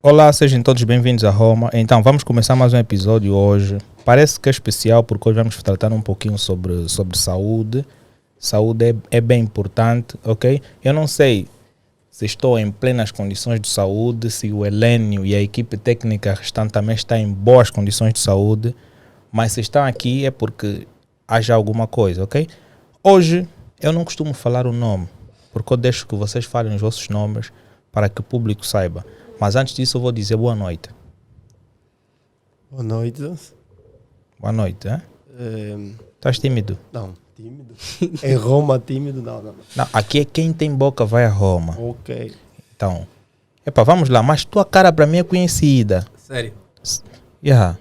Olá, sejam todos bem-vindos a Roma. Então, vamos começar mais um episódio hoje. Parece que é especial porque hoje vamos tratar um pouquinho sobre saúde. Saúde é bem importante, ok? Eu não sei se estou em plenas condições de saúde, se o Helênio e a equipe técnica restante também está em boas condições de saúde, mas se estão aqui é porque haja alguma coisa, ok? Hoje, eu não costumo falar o nome, porque eu deixo que vocês falem os vossos nomes para que o público saiba. Mas antes disso eu vou dizer boa noite. Boa noite. Boa noite, hein? Estás tímido? Não, tímido. Em Roma, tímido, não. Não, aqui é quem tem boca vai a Roma. Ok. Então, vamos lá, mas tua cara para mim é conhecida. Sério? Yeah.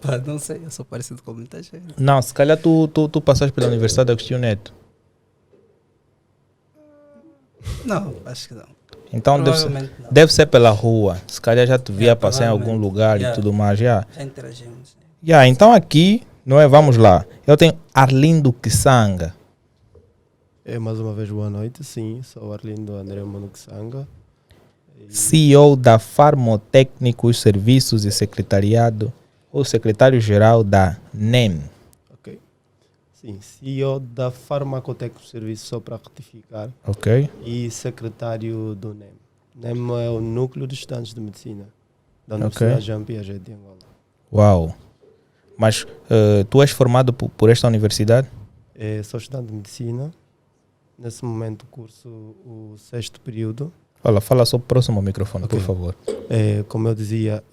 Pá, não sei, eu sou parecido com muita gente. Não, se calhar tu passaste pela Universidade de Agostinho Neto. Não, acho que não. Então Provavelmente não. deve ser pela rua. Se calhar já te via passar em algum provavelmente. lugar e tudo mais. Já interagimos. Então aqui, não é? Vamos lá. Eu tenho Arlindo Kisanga. Mais uma vez, boa noite. Sim, sou Arlindo André Manuxanga. CEO da Farmotécnicos Serviços e Secretariado, ou secretário-geral da NEM. Ok. Sim, CEO da Farmacotecos Serviços, só para retificar. Ok. E secretário do NEM. NEM é o Núcleo de Estudantes de Medicina da Universidade Jean Piaget de Angola. Uau. Mas tu és formado por esta universidade? Sou estudante de Medicina. Nesse momento curso o 6º período. Olha, fala só próximo ao microfone, Ok. por favor. Como eu dizia,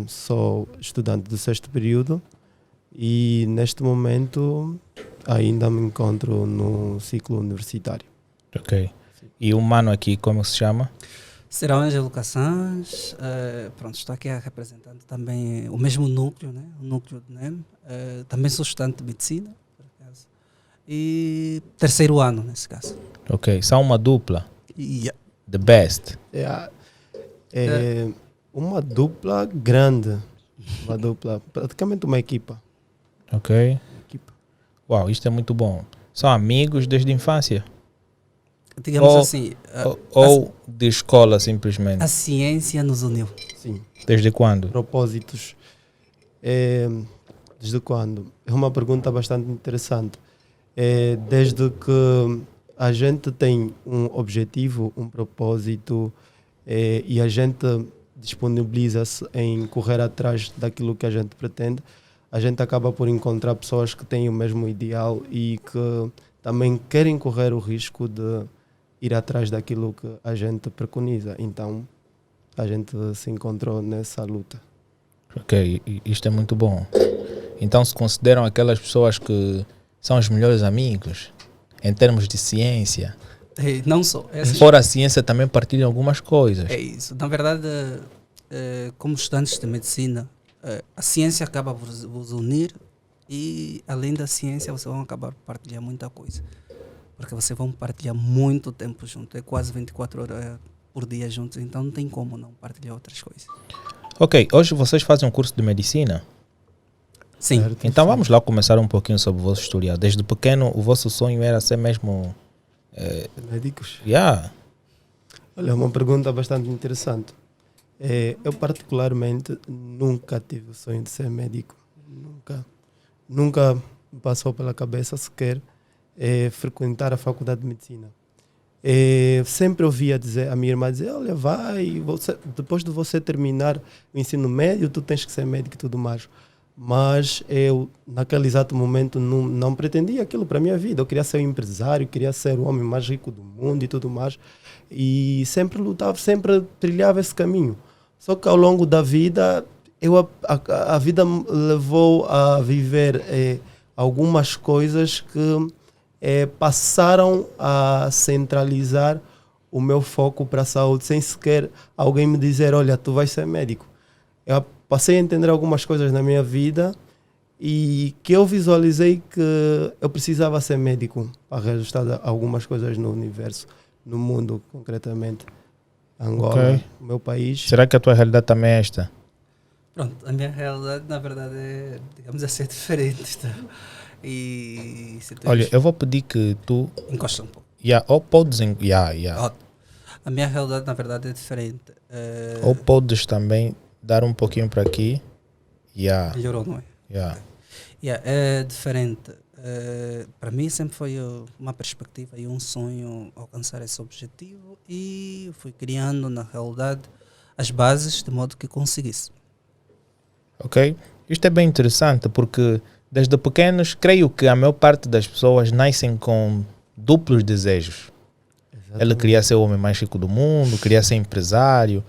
sou estudante do 6º período e neste momento ainda me encontro no ciclo universitário. Ok. E o mano aqui, como se chama? Será o Ângelo Cassans. Pronto, estou aqui representando também o mesmo núcleo, né? O núcleo do NEM. Também sou estudante de medicina, por acaso. E 3º ano, nesse caso. Ok. São uma dupla. Yeah. The best. Uma dupla grande, uma dupla, praticamente uma equipa. Ok. Equipa. Uau, isto é muito bom. São amigos desde a infância? Digamos assim, Ou de escola, simplesmente? a ciência nos uniu. Sim. Desde quando? Propósitos. Desde quando? É uma pergunta bastante interessante. Desde que a gente tem um objetivo, um propósito e a gente disponibiliza-se em correr atrás daquilo que a gente pretende, a gente acaba por encontrar pessoas que têm o mesmo ideal e que também querem correr o risco de ir atrás daquilo que a gente preconiza. Então, a gente se encontrou nessa luta. Ok, isto é muito bom. Então se consideram aquelas pessoas que são os melhores amigos em termos de ciência? Não só. Fora a ciência também partilham algumas coisas. É isso. Na verdade, como estudantes de medicina, a ciência acaba por vos unir e, além da ciência, vocês vão acabar por partilhar muita coisa. Porque vocês vão partilhar muito tempo juntos. É quase 24 horas por dia juntos. Então não tem como não partilhar outras coisas. Ok, hoje vocês fazem um curso de medicina? Sim. Certo? Então vamos lá começar um pouquinho sobre o vosso historial. Desde pequeno o vosso sonho era ser mesmo... Médicos? Olha, é uma pergunta bastante interessante. Eu particularmente nunca tive o sonho de ser médico. Nunca me passou pela cabeça sequer frequentar a faculdade de medicina. Sempre ouvia dizer, a minha irmã dizer, olha, depois de você terminar o ensino médio, tu tens que ser médico e tudo mais. Mas eu, naquele exato momento, não pretendia aquilo para a minha vida. Eu queria ser um empresário, queria ser o homem mais rico do mundo e tudo mais. E sempre lutava, sempre trilhava esse caminho. Só que ao longo da vida, a vida me levou a viver algumas coisas que passaram a centralizar o meu foco para a saúde, sem sequer alguém me dizer, olha, tu vais ser médico. Eu passei a entender algumas coisas na minha vida e que eu visualizei que eu precisava ser médico para reajustar algumas coisas no universo, no mundo concretamente. Angola, o meu país. Será que a tua realidade também é esta? Pronto, a minha realidade, na verdade, é, digamos assim, diferente. Tá? E Olha, eu vou pedir que tu... encosta um pouco. Ou podes... Ótimo. A minha realidade, na verdade, é diferente. Ou podes também dar um pouquinho para aqui. Melhorou, não é? É diferente. Para mim sempre foi uma perspectiva e um sonho alcançar esse objetivo, e fui criando, na realidade, as bases de modo que conseguisse. Ok? Isto é bem interessante porque desde pequenos creio que a maior parte das pessoas nascem com duplos desejos. Ele queria ser o homem mais rico do mundo, queria ser empresário.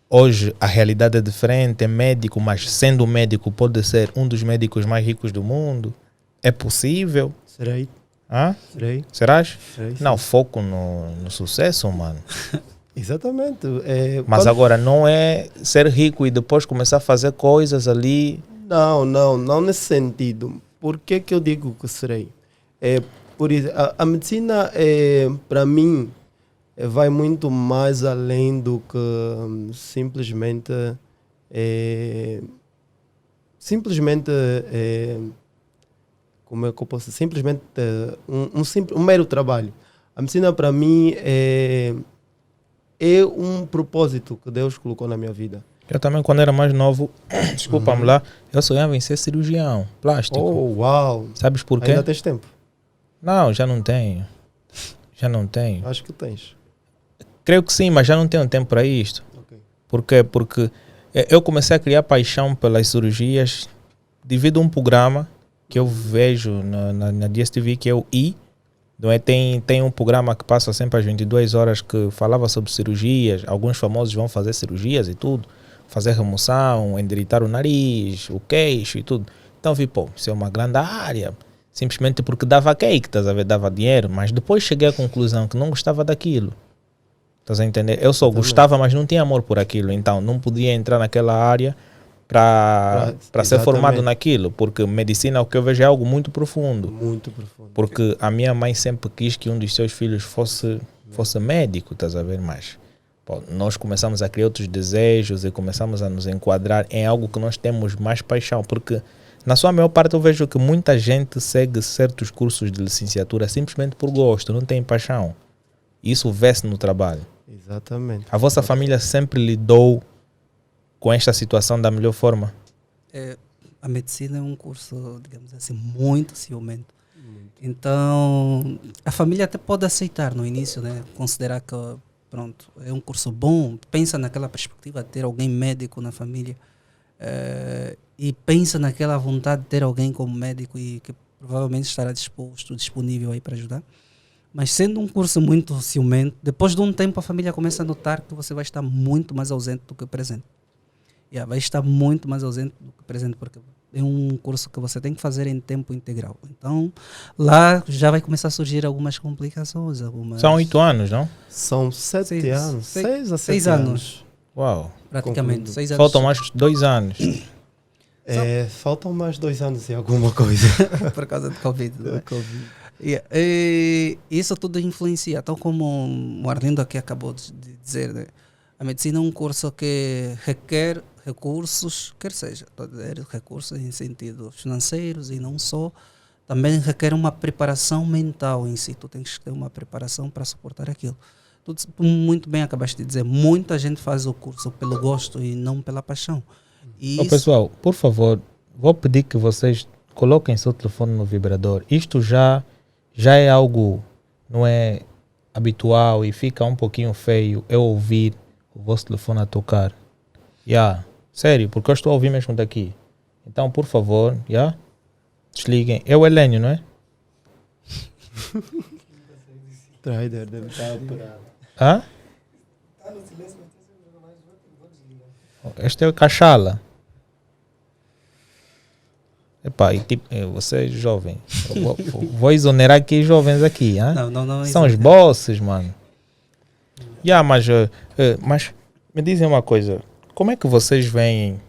Hoje a realidade é diferente, é médico, mas sendo médico pode ser um dos médicos mais ricos do mundo. É possível? Serei. Serei. Serás? Serei, não, foco no sucesso, mano. Exatamente. Mas agora não é ser rico e depois começar a fazer coisas ali. Não nesse sentido. Por que eu digo que serei? Por isso, a medicina, para mim, vai muito mais além do que simplesmente como é que eu posso simplesmente um mero trabalho. A medicina para mim é um propósito que Deus colocou na minha vida. Eu também, quando era mais novo, desculpa-me lá, eu sonhava em ser cirurgião plástico. Oh, uau! Sabes por quê? Ainda tens tempo? Não, já não tenho. Acho que tens. Creio que sim, mas já não tenho tempo para isto. Okay. Por quê? Porque eu comecei a criar paixão pelas cirurgias devido a um programa que eu vejo na DSTV, que é o Não é? Tem um programa que passa sempre às 22 horas que falava sobre cirurgias. Alguns famosos vão fazer cirurgias e tudo. Fazer remoção, endireitar o nariz, o queixo e tudo. Então vi, isso é uma grande área. Simplesmente porque dava cake, estás a ver? Dava dinheiro. Mas depois cheguei à conclusão que não gostava daquilo. Estás a entender? Eu só gostava, mas não tinha amor por aquilo. Então não podia entrar naquela área para ser formado naquilo. Porque medicina, o que eu vejo, é algo muito profundo. Muito profundo. Porque a minha mãe sempre quis que um dos seus filhos fosse médico, estás a ver? Mas nós começamos a criar outros desejos e começamos a nos enquadrar em algo que nós temos mais paixão. Porque na sua maior parte eu vejo que muita gente segue certos cursos de licenciatura simplesmente por gosto, não tem paixão. Isso vê-se no trabalho. Exatamente. A vossa família sempre lidou com esta situação da melhor forma? A medicina é um curso, digamos assim, muito ciumento. Então, a família até pode aceitar no início, né? Considerar que, pronto, é um curso bom, pensa naquela perspectiva de ter alguém médico na família, e pensa naquela vontade de ter alguém como médico e que provavelmente estará disponível aí para ajudar. Mas sendo um curso muito ciumento, depois de um tempo a família começa a notar que você vai estar muito mais ausente do que presente. Vai estar muito mais ausente do que presente, porque é um curso que você tem que fazer em tempo integral. Então, lá já vai começar a surgir algumas complicações. São 8 anos, não? São 7 anos. 6 a 7 6 anos. Uau. Praticamente. 6 anos. Faltam mais 2 anos. Faltam mais 2 anos e alguma coisa. Por causa do Covid. Né? Covid. E isso tudo influencia. Então, como o Arlindo aqui acabou de dizer, né? A medicina é um curso que requer recursos, quer seja, recursos em sentido financeiros e não só, também requer uma preparação mental em si. Tu tens que ter uma preparação para suportar aquilo. Tudo muito bem acabaste de dizer, muita gente faz o curso pelo gosto e não pela paixão. Pessoal, por favor, vou pedir que vocês coloquem seu telefone no vibrador. Isto já é algo, não é habitual e fica um pouquinho feio eu ouvir o vosso telefone a tocar. Sério, porque eu estou a ouvir mesmo daqui. Então, por favor, desliguem. É o Helênio, não é? Trader deve estar operado. Hã? Este é o Cachala. Epá, e tipo, você é jovem. Vou exonerar aqui jovens aqui, hein? Não são os bosses, mano. Mas me dizem uma coisa. Como é que vocês veem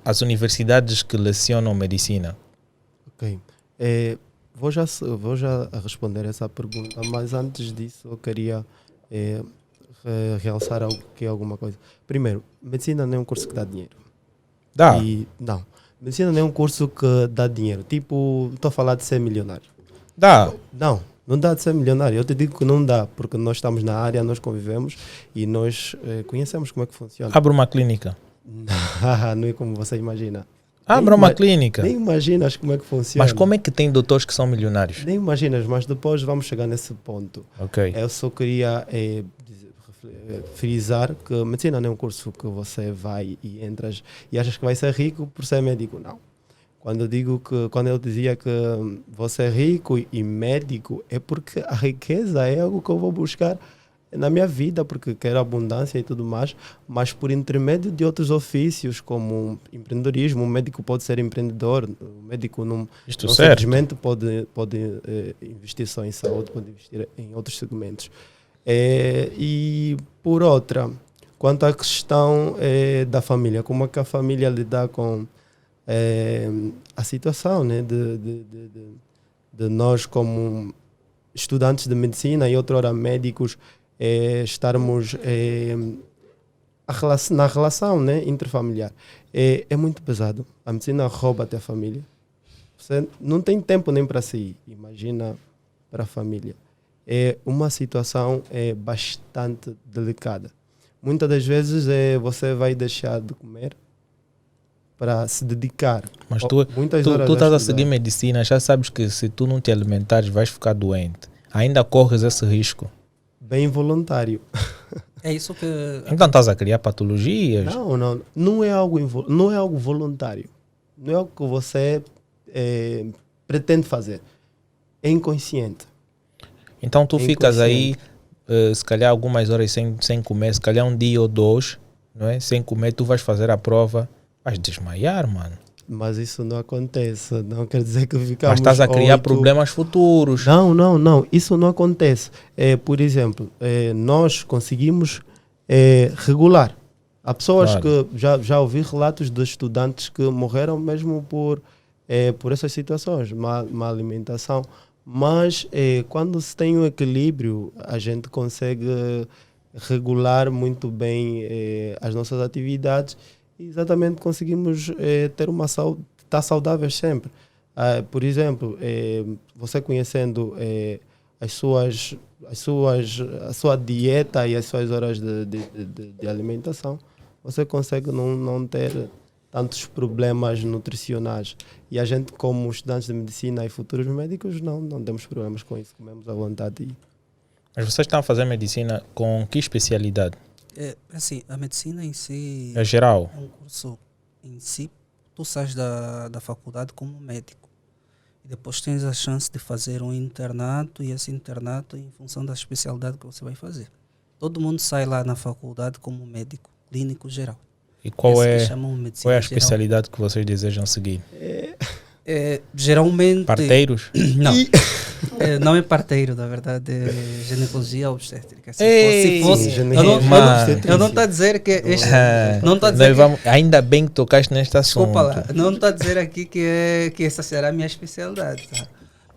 as universidades que lecionam medicina? Ok. Vou já responder essa pergunta, mas antes disso eu queria realçar alguma coisa. Primeiro, medicina não é um curso que dá dinheiro. Dá? Não. Medicina não é um curso que dá dinheiro. Tipo, estou a falar de ser milionário. Dá? Não. Não dá de ser milionário. Eu te digo que não dá, porque nós estamos na área, nós convivemos e nós conhecemos como é que funciona. Abre uma clínica. Não é como você imagina. Abra uma clínica. Nem imaginas como é que funciona. Mas como é que tem doutores que são milionários? Nem imaginas, mas depois vamos chegar nesse ponto. Ok. Eu só queria frisar que medicina não é um curso que você vai e entras e achas que vai ser rico por ser médico. Não. Quando eu dizia que você é rico e médico, é porque a riqueza é algo que eu vou buscar na minha vida, porque quero abundância e tudo mais, mas por intermédio de outros ofícios, como empreendedorismo. O médico pode ser empreendedor, o médico não simplesmente pode investir só em saúde, pode investir em outros segmentos. E por outra, quanto à questão da família, como é que a família lida com a situação, né, de nós como estudantes de medicina e outrora médicos estarmos na relação, né, interfamiliar. É muito pesado. A medicina rouba até a família. Você não tem tempo nem para si, imagina para a família. É uma situação bastante delicada. Muitas das vezes você vai deixar de comer para se dedicar. Mas tu estás a seguir medicina, já sabes que se tu não te alimentares vais ficar doente. Ainda corres esse risco. Bem voluntário. É isso que... Então estás a criar patologias? Não é algo voluntário. Não é algo que você pretende fazer. É inconsciente. Então tu ficas aí, se calhar algumas horas sem comer, se calhar um dia ou dois, não é? Sem comer, tu vais fazer a prova, vais desmaiar, mano. Mas isso não acontece, não quer dizer que ficamos... Mas estás a criar problemas futuros. Não, isso não acontece. Por exemplo, nós conseguimos regular. Há pessoas que já ouvi relatos de estudantes que morreram mesmo por essas situações, má alimentação. Mas quando se tem um equilíbrio, a gente consegue regular muito bem as nossas atividades. Exatamente, conseguimos ter uma saúde, estar saudável sempre. Por exemplo, você conhecendo a sua dieta e as suas horas de alimentação, você consegue não ter tantos problemas nutricionais. E a gente, como estudantes de medicina e futuros médicos, não temos problemas com isso, comemos à vontade. Mas vocês estão a fazer medicina com que especialidade? Assim, a medicina em si... É geral? É um curso em si, tu sais da faculdade como médico. E depois tens a chance de fazer um internato, e esse internato em função da especialidade que você vai fazer. Todo mundo sai lá na faculdade como médico, clínico geral. E qual é a especialidade que vocês desejam seguir? Geralmente... Parteiros? Não. Não é parteiro, na verdade, é ginecologia obstétrica. Se fosse, eu não estou a dizer que ainda bem que tocaste neste assunto. Desculpa lá, não estou a dizer aqui que essa será a minha especialidade. Tá?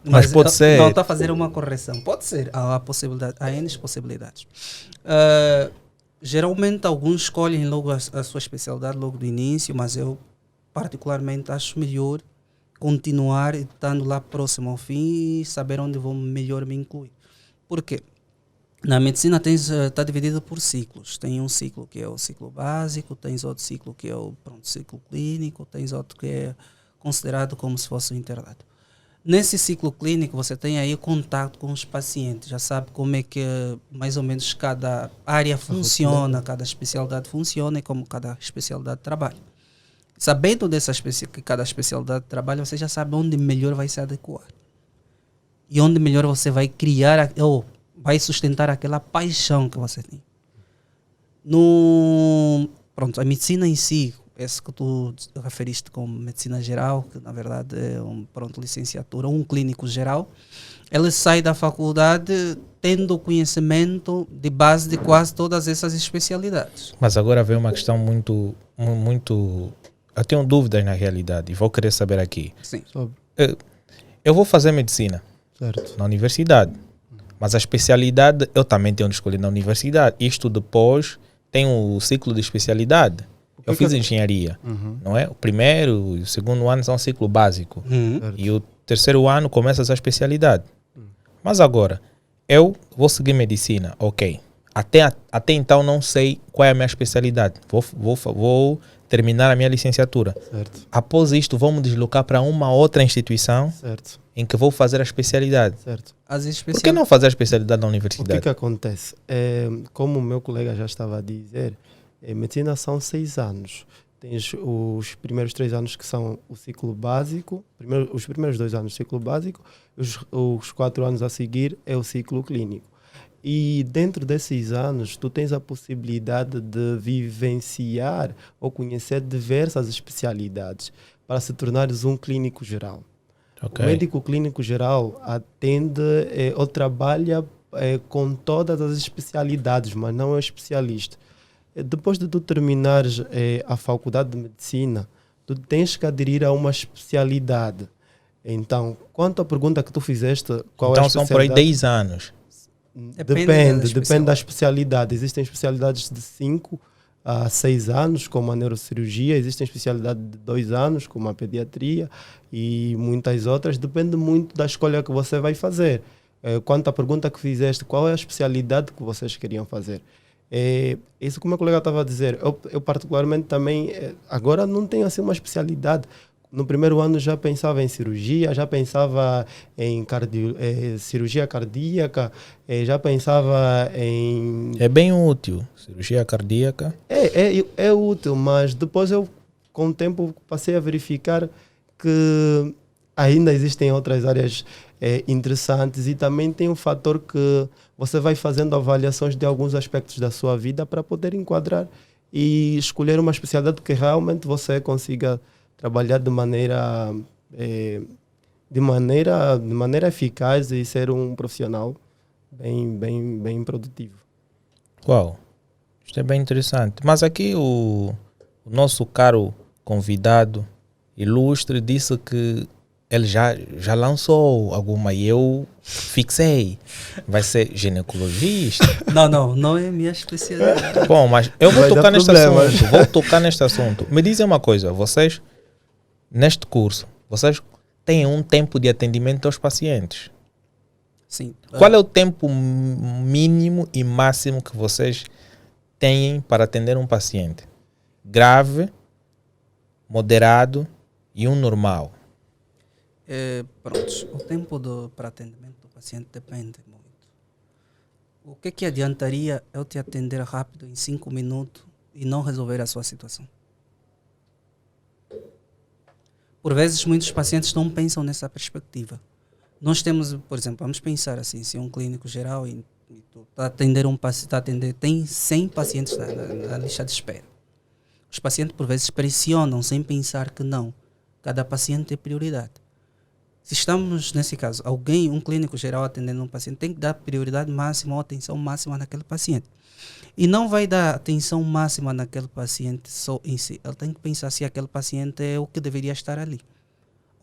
Mas pode ser. Não estou a fazer uma correção. Pode ser, há N possibilidades. Geralmente alguns escolhem logo a sua especialidade logo do início, mas eu particularmente acho melhor continuar estando lá próximo ao fim e saber onde vou melhor me incluir. Por quê? Na medicina está dividido por ciclos. Tem um ciclo que é o ciclo básico, tens outro ciclo que é o ciclo clínico, tens outro que é considerado como se fosse um internato. Nesse ciclo clínico você tem aí contato com os pacientes, já sabe como é que mais ou menos cada área funciona, cada especialidade funciona e como cada especialidade trabalha. Sabendo que cada especialidade trabalha, você já sabe onde melhor vai se adequar. E onde melhor você vai criar, ou vai sustentar aquela paixão que você tem. A medicina em si, essa que tu referiste como medicina geral, que na verdade é licenciatura, um clínico geral, ele sai da faculdade tendo conhecimento de base de quase todas essas especialidades. Mas agora vem uma questão muito... Eu tenho dúvidas na realidade e vou querer saber aqui. Sim. Eu vou fazer medicina na universidade, mas a especialidade eu também tenho de escolher na universidade. Isto depois tem o ciclo de especialidade. Eu fiz engenharia, não é? O primeiro e o segundo ano são um ciclo básico. E o terceiro ano começa a especialidade. Mas agora, eu vou seguir medicina, ok. Até então não sei qual é a minha especialidade. Vou terminar a minha licenciatura. Certo. Após isto, vou me deslocar para uma outra instituição, Certo. em que vou fazer a especialidade. Certo. Por que não fazer a especialidade na O universidade? que acontece? Como o meu colega já estava a dizer, medicina são 6 anos. Tens os primeiros 3 anos que são o ciclo básico, os primeiros 2 anos ciclo básico, os 4 anos a seguir é o ciclo clínico. E dentro desses anos, tu tens a possibilidade de vivenciar ou conhecer diversas especialidades para se tornares um clínico geral. Okay. O médico clínico geral atende ou trabalha com todas as especialidades, mas não é especialista. Depois de tu terminares a faculdade de medicina, tu tens que aderir a uma especialidade. Então, quanto à pergunta que tu fizeste, qual então é a especialidade? são por aí 10 anos. Depende da especialidade. Existem especialidades de 5 a 6 anos, como a neurocirurgia, existem especialidades de 2 anos, como a pediatria e muitas outras. Depende muito da escolha que você vai fazer. Quanto à pergunta que fizeste, qual é a especialidade que vocês queriam fazer? Isso que o meu colega estava a dizer, eu particularmente também, agora não tenho assim uma especialidade. No primeiro ano já pensava em cirurgia, já pensava em cirurgia cardíaca, já pensava em... É bem útil, cirurgia cardíaca. É útil, mas depois eu, com o tempo, passei a verificar que ainda existem outras áreas interessantes e também tem um fator que você vai fazendo avaliações de alguns aspectos da sua vida para poder enquadrar e escolher uma especialidade que realmente você consiga trabalhar de maneira eficaz e ser um profissional bem produtivo. Uau, isto é bem interessante. Mas aqui o nosso caro convidado ilustre disse que ele já lançou alguma e eu fixei. Vai ser ginecologista? Não é minha especialidade. Bom, mas eu vou tocar neste assunto. Vou tocar neste assunto. Me dizem uma coisa, vocês, neste curso, vocês têm um tempo de atendimento aos pacientes? Sim. Qual é o tempo mínimo e máximo que vocês têm para atender um paciente? Grave, moderado e um normal? Pronto, o tempo para atendimento do paciente depende muito. O que adiantaria eu te atender rápido em 5 minutos e não resolver a sua situação? Por vezes, muitos pacientes não pensam nessa perspectiva. Nós temos, por exemplo, vamos pensar assim, se é um clínico geral e tu tem 100 pacientes na lista de espera. Os pacientes, por vezes, pressionam sem pensar que não. Cada paciente é prioridade. Se estamos, nesse caso, um clínico geral atendendo um paciente, tem que dar prioridade máxima ou atenção máxima naquele paciente. E não vai dar atenção máxima naquele paciente só em si. Ele tem que pensar se aquele paciente é o que deveria estar ali.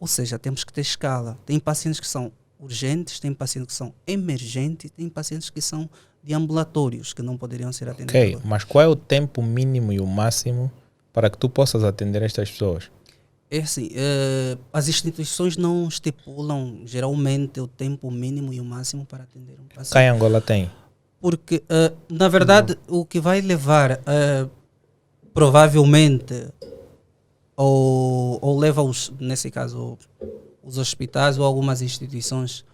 Ou seja, temos que ter escala. Tem pacientes que são urgentes, tem pacientes que são emergentes, tem pacientes que são de ambulatórios, que não poderiam ser atendidos. Ok, mas qual é o tempo mínimo e o máximo para que tu possas atender estas pessoas? É assim, as instituições não estipulam geralmente o tempo mínimo e o máximo para atender um paciente. Cá em Angola tem? Porque, na verdade, o que vai levar, provavelmente, ou leva, nesse caso, os hospitais ou algumas instituições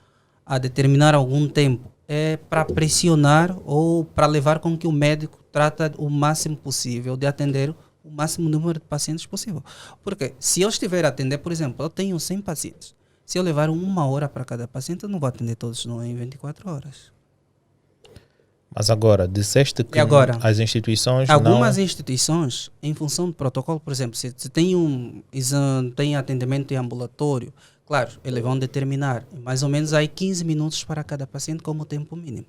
a determinar algum tempo, é para pressionar ou para levar com que o médico trata o máximo possível de atender o máximo número de pacientes possível. Porque se eu estiver a atender, por exemplo, eu tenho 100 pacientes. Se eu levar 1 hora para cada paciente, eu não vou atender todos em 24 horas. Mas agora, disseste que as instituições algumas instituições, em função do protocolo, por exemplo, se tem atendimento em ambulatório, claro, eles vão determinar mais ou menos aí 15 minutos para cada paciente como tempo mínimo.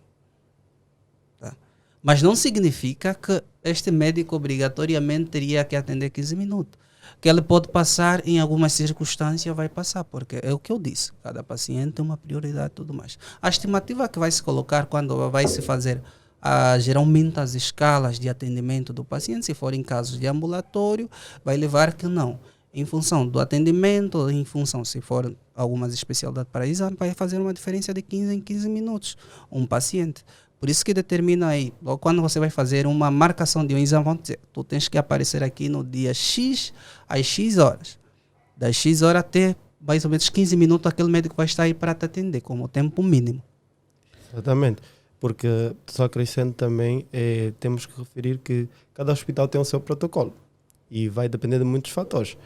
Tá? Mas não significa que este médico obrigatoriamente teria que atender 15 minutos. Que ele pode passar em algumas circunstâncias, vai passar, porque é o que eu disse, cada paciente tem uma prioridade e tudo mais. A estimativa que vai se colocar quando vai se fazer geralmente as escalas de atendimento do paciente, se forem casos de ambulatório, vai levar que não. em função do atendimento, em função, se for alguma especialidade para exame, vai fazer uma diferença de 15 em 15 minutos um paciente. Por isso que determina aí, logo quando você vai fazer uma marcação de um exame, vamos dizer, tu tens que aparecer aqui no dia X às X horas. Das X horas até mais ou menos 15 minutos, aquele médico vai estar aí para te atender, como tempo mínimo. Exatamente. Porque, só acrescento também, temos que referir que cada hospital tem o seu protocolo e vai depender de muitos fatores.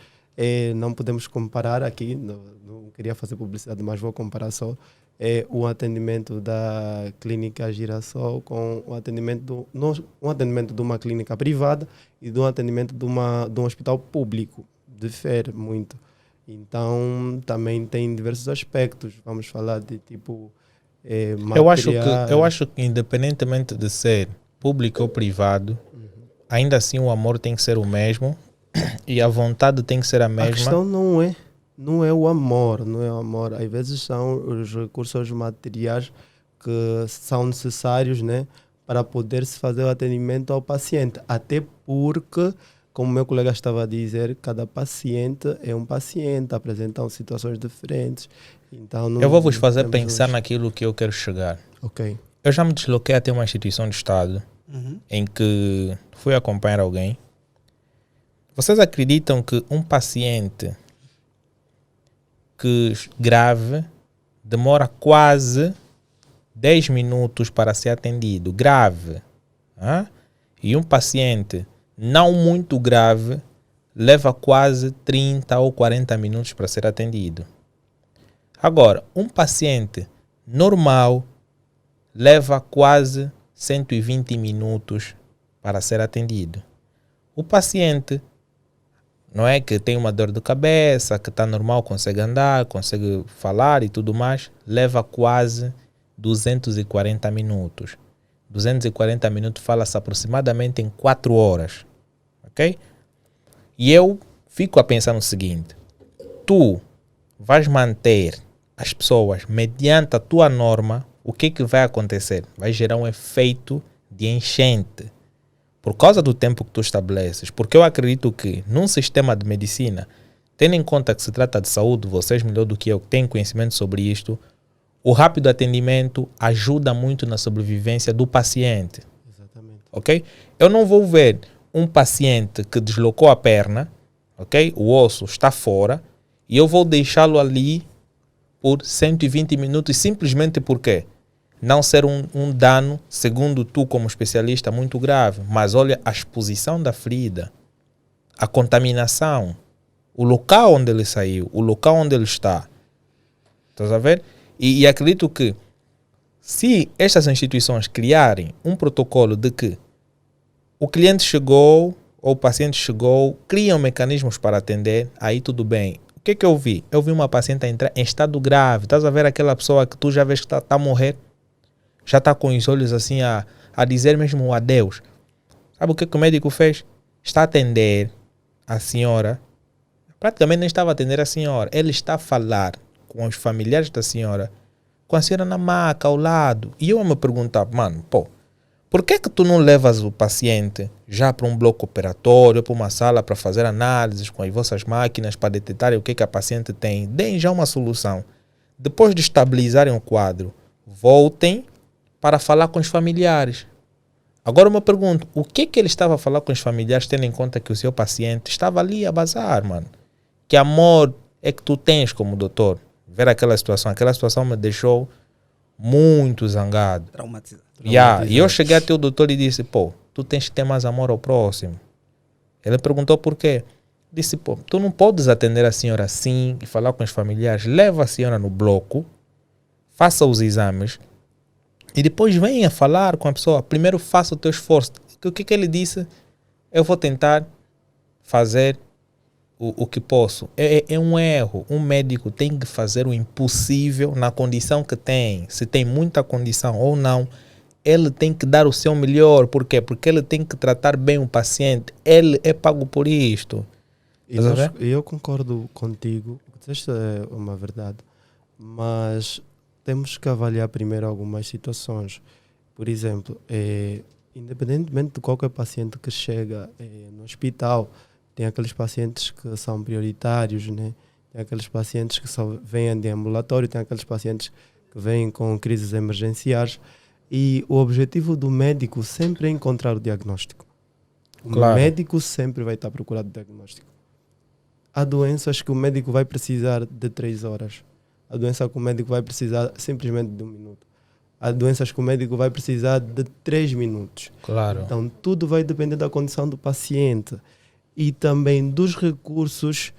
Não podemos comparar aqui, não queria fazer publicidade, mas vou comparar só o atendimento da clínica Girassol com o atendimento, um atendimento de uma clínica privada e de um atendimento de um hospital público. Difere muito. Então, também tem diversos aspectos. Vamos falar de tipo eu acho que independentemente de ser público ou privado, ainda assim o amor tem que ser o mesmo e a vontade tem que ser a mesma. A questão não é o amor, não é o amor. Às vezes são os recursos materiais que são necessários, né, para poder se fazer o atendimento ao paciente. Até porque, como meu colega estava a dizer, cada paciente é um paciente, apresentam situações diferentes. Então, eu vou vos fazer pensar naquilo que eu quero chegar. Ok. Eu já me desloquei até uma instituição de Estado em que fui acompanhar alguém. Vocês acreditam que um paciente que grave demora quase 10 minutos para ser atendido? Grave. E um paciente não muito grave leva quase 30 ou 40 minutos para ser atendido. Agora, um paciente normal leva quase 120 minutos para ser atendido. O paciente não é que tem uma dor de cabeça, que está normal, consegue andar, consegue falar e tudo mais, leva quase 240 minutos. 240 minutos fala-se aproximadamente em 4 horas. Ok? E eu fico a pensar no seguinte: tu vais manter as pessoas mediante a tua norma, o que vai acontecer? Vai gerar um efeito de enchente por causa do tempo que tu estabeleces. Porque eu acredito que num sistema de medicina, tendo em conta que se trata de saúde, vocês melhor do que eu têm conhecimento sobre isto, o rápido atendimento ajuda muito na sobrevivência do paciente. Exatamente. Ok? Eu não vou ver um paciente que deslocou a perna, ok? O osso está fora, e eu vou deixá-lo ali por 120 minutos simplesmente porque não ser um dano, segundo tu como especialista, muito grave. Mas olha a exposição da ferida, a contaminação, o local onde ele saiu, o local onde ele está. Estás a ver? E acredito que se estas instituições criarem um protocolo de que o cliente chegou ou o paciente chegou, criam mecanismos para atender, aí tudo bem. O que eu vi? Eu vi uma paciente entrar em estado grave. Estás a ver aquela pessoa que tu já vês que está a morrer? Já está com os olhos assim a dizer mesmo um adeus. Sabe o que o médico fez? Está a atender a senhora. Praticamente nem estava a atender a senhora. Ele está a falar com os familiares da senhora, com a senhora na maca ao lado. E eu me perguntava, mano, por que tu não levas o paciente já para um bloco operatório, para uma sala para fazer análises com as vossas máquinas para detectarem o que a paciente tem? Deem já uma solução. Depois de estabilizarem o quadro, voltem para falar com os familiares. Agora eu me pergunto, o que ele estava a falar com os familiares, tendo em conta que o seu paciente estava ali a bazar, mano? Que amor é que tu tens como doutor? Ver aquela situação me deixou muito zangado. Traumatizado. E eu cheguei até o doutor e disse, tu tens que ter mais amor ao próximo. Ele perguntou por quê. Disse, tu não podes atender a senhora assim e falar com os familiares. Leva a senhora no bloco, faça os exames e depois venha falar com a pessoa. Primeiro faça o teu esforço. O que ele disse? Eu vou tentar fazer o que posso. É um erro. Um médico tem que fazer o impossível na condição que tem. Se tem muita condição ou não, ele tem que dar o seu melhor. Por quê? Porque ele tem que tratar bem o paciente. Ele é pago por isto. Eu concordo contigo. Isso é uma verdade. Mas temos que avaliar primeiro algumas situações. Por exemplo, independentemente de qualquer paciente que chega no hospital, Tem aqueles pacientes que são prioritários, né? Tem aqueles pacientes que só vêm de ambulatório, tem aqueles pacientes que vêm com crises emergenciais. E o objetivo do médico sempre é encontrar o diagnóstico. O médico sempre vai estar procurando diagnóstico. Há doenças que o médico vai precisar de 3 horas. Há doenças que o médico vai precisar simplesmente de 1 minuto. Há doenças que o médico vai precisar de 3 minutos. Claro. Então, tudo vai depender da condição do paciente e também dos recursos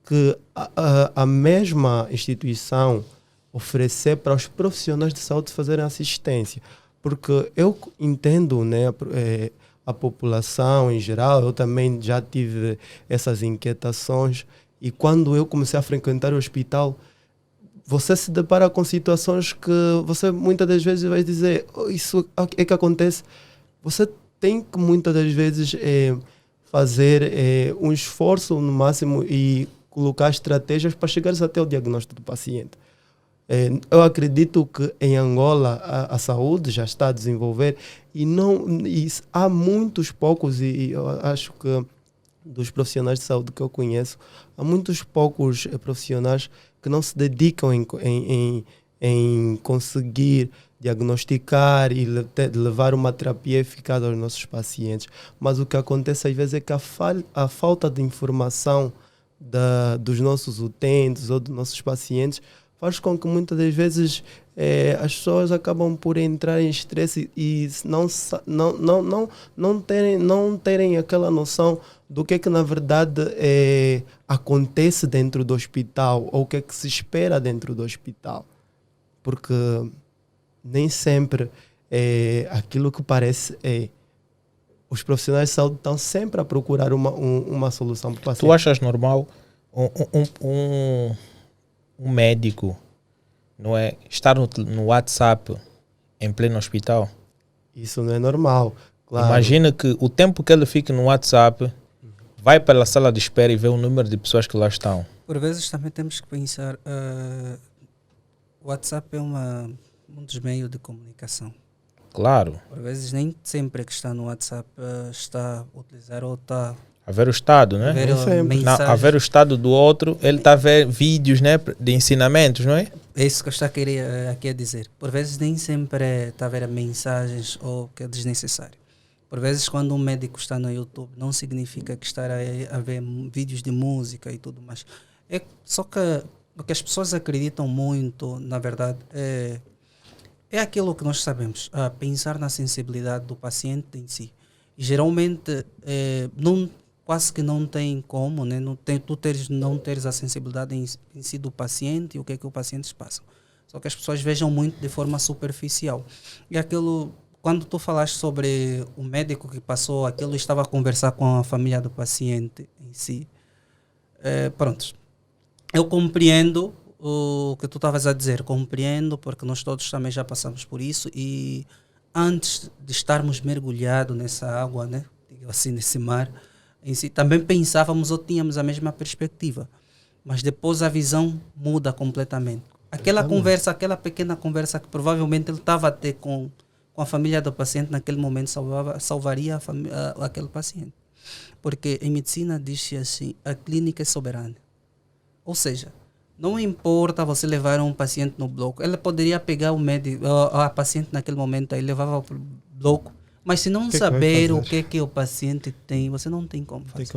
que a mesma instituição oferecer para os profissionais de saúde fazerem assistência. Porque eu entendo, né, a população em geral, eu também já tive essas inquietações, e quando eu comecei a frequentar o hospital, você se depara com situações que você muitas das vezes vai dizer, isso é que acontece. Você tem que muitas das vezes fazer um esforço no máximo e colocar estratégias para chegar até o diagnóstico do paciente. Eu acredito que em Angola a saúde já está a desenvolver e há muitos poucos, e eu acho que dos profissionais de saúde que eu conheço, há muitos poucos profissionais que não se dedicam em conseguir diagnosticar e levar uma terapia eficaz aos nossos pacientes. Mas o que acontece às vezes é que a falta de informação dos nossos utentes ou dos nossos pacientes faz com que muitas das vezes as pessoas acabam por entrar em estresse e não terem aquela noção do que é que na verdade acontece dentro do hospital ou o que é que se espera dentro do hospital. Porque nem sempre aquilo que parece os profissionais de saúde estão sempre a procurar uma solução para o paciente. Tu achas normal um médico, não é, estar no WhatsApp em pleno hospital? Isso não é normal, claro. Imagina que o tempo que ele fica no WhatsApp, vai pela sala de espera e vê o número de pessoas que lá estão. Por vezes também temos que pensar, o WhatsApp é um dos meios de comunicação. Claro. Por vezes nem sempre que está no WhatsApp está a utilizar ou está a ver o estado, né? A ver o estado do outro, ele está a ver vídeos, né, de ensinamentos, não é? É isso que eu estou aqui a dizer. Por vezes nem sempre está a ver mensagens ou que é desnecessário. Por vezes quando um médico está no YouTube não significa que está a ver vídeos de música e tudo mais. É só que o que as pessoas acreditam muito, na verdade, é aquilo que nós sabemos, pensar na sensibilidade do paciente em si. E geralmente quase que não tem como, né? Não teres a sensibilidade em si do paciente e o que é que o paciente passa. Só que as pessoas vejam muito de forma superficial. E aquilo, quando tu falaste sobre o médico que passou aquilo, estava a conversar com a família do paciente em si. Pronto. Eu compreendo o que tu estavas a dizer, compreendo, porque nós todos também já passamos por isso e antes de estarmos mergulhados nessa água, né? Digo assim, nesse mar, em si, também pensávamos ou tínhamos a mesma perspectiva, mas depois a visão muda completamente. Aquela conversa, aquela pequena conversa que provavelmente ele estava a ter com a família do paciente naquele momento salvaria aquele paciente. Porque em medicina diz-se assim, a clínica é soberana. Ou seja, não importa você levar um paciente no bloco, ele poderia pegar o médico, a paciente naquele momento aí levava para o bloco, mas se não saber o que o paciente tem, você não tem como fazer.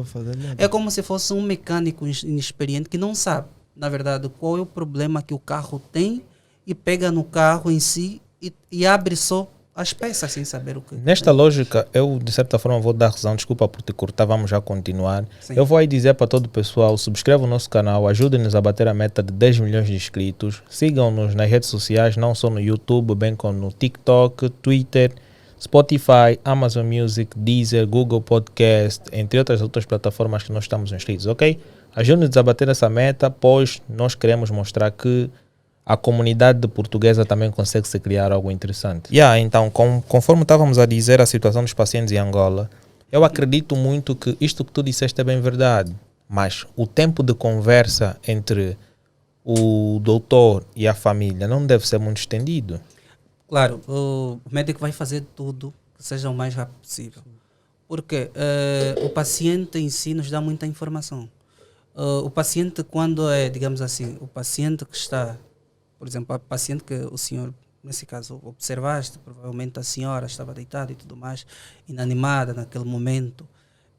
É como se fosse um mecânico inexperiente que não sabe, na verdade, qual é o problema que o carro tem e pega no carro em si e abre só as peças sem saber o que. Nesta lógica, eu de certa forma vou dar razão, desculpa por te cortar, vamos já continuar. Sim. Eu vou aí dizer para todo o pessoal, subscreva o nosso canal, ajudem-nos a bater a meta de 10 milhões de inscritos, sigam-nos nas redes sociais, não só no YouTube, bem como no TikTok, Twitter, Spotify, Amazon Music, Deezer, Google Podcast, entre outras plataformas que nós estamos inscritos, ok? Ajude-nos a bater essa meta, pois nós queremos mostrar que a comunidade portuguesa também consegue se criar algo interessante. Então, conforme estávamos a dizer a situação dos pacientes em Angola, eu acredito muito que isto que tu disseste é bem verdade, mas o tempo de conversa entre o doutor e a família não deve ser muito estendido. Claro, o médico vai fazer tudo que seja o mais rápido possível. Porque o paciente em si nos dá muita informação. O paciente, quando é, digamos assim, o paciente que está, por exemplo, o paciente que o senhor, nesse caso, observaste, provavelmente a senhora estava deitada e tudo mais, inanimada naquele momento,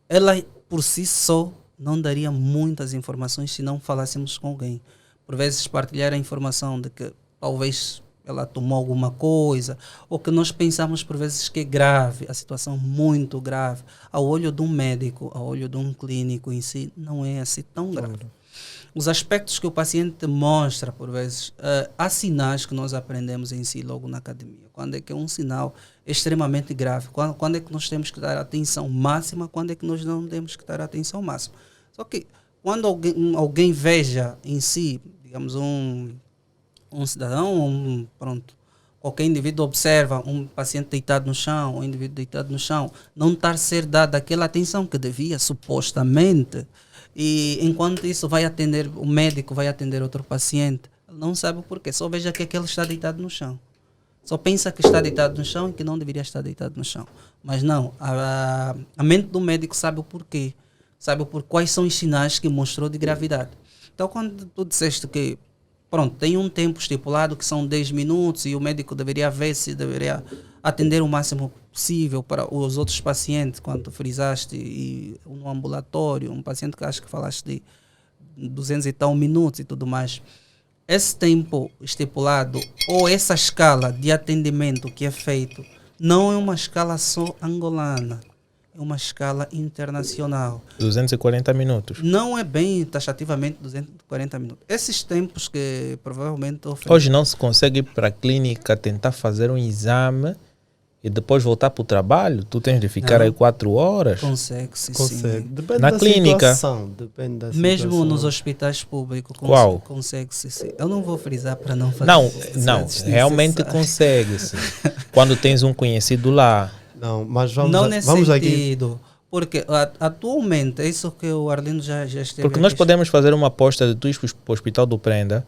ela por si só não daria muitas informações se não falássemos com alguém. Por vezes partilhar a informação de que talvez ela tomou alguma coisa, ou que nós pensamos por vezes que é grave, a situação muito grave, ao olho de um médico, ao olho de um clínico em si, não é assim tão grave. Os aspectos que o paciente mostra, por vezes, há sinais que nós aprendemos em si logo na academia. Quando é que é um sinal extremamente grave, quando é que nós temos que dar atenção máxima, quando é que nós não temos que dar atenção máxima. Só que quando alguém veja em si, digamos, um cidadão, qualquer indivíduo observa um paciente deitado no chão, um indivíduo deitado no chão, não estar a ser dada aquela atenção que devia, supostamente, e enquanto isso o médico vai atender outro paciente, ele não sabe o porquê, só veja que aquele está deitado no chão. Só pensa que está deitado no chão e que não deveria estar deitado no chão. Mas não, a mente do médico sabe o porquê, sabe quais são os sinais que mostrou de gravidade. Então, quando tu disseste que tem um tempo estipulado que são 10 minutos e o médico deveria ver se deveria atender o máximo possível para os outros pacientes, quando frisaste, e no ambulatório, um paciente que acho que falaste de 200 e tal minutos e tudo mais. Esse tempo estipulado ou essa escala de atendimento que é feito não é uma escala só angolana. É uma escala internacional. 240 minutos. Não é bem taxativamente 240 minutos. Esses tempos que provavelmente... Hoje não se consegue ir para a clínica tentar fazer um exame e depois voltar para o trabalho? Tu tens de ficar aí 4 horas? Consegue-se, consegue. sim. Depende na da clínica. Depende da Mesmo situação. nos hospitais públicos. Qual? Consegue-se, sim. Eu não vou frisar para não fazer... Não, realmente consegue-se. Quando tens um conhecido lá. Não, mas nesse vamos sentido, aqui. Porque atualmente, é isso que o Arlindo já esteve... Porque nós podemos fazer uma aposta de tu ir para o Hospital do Prenda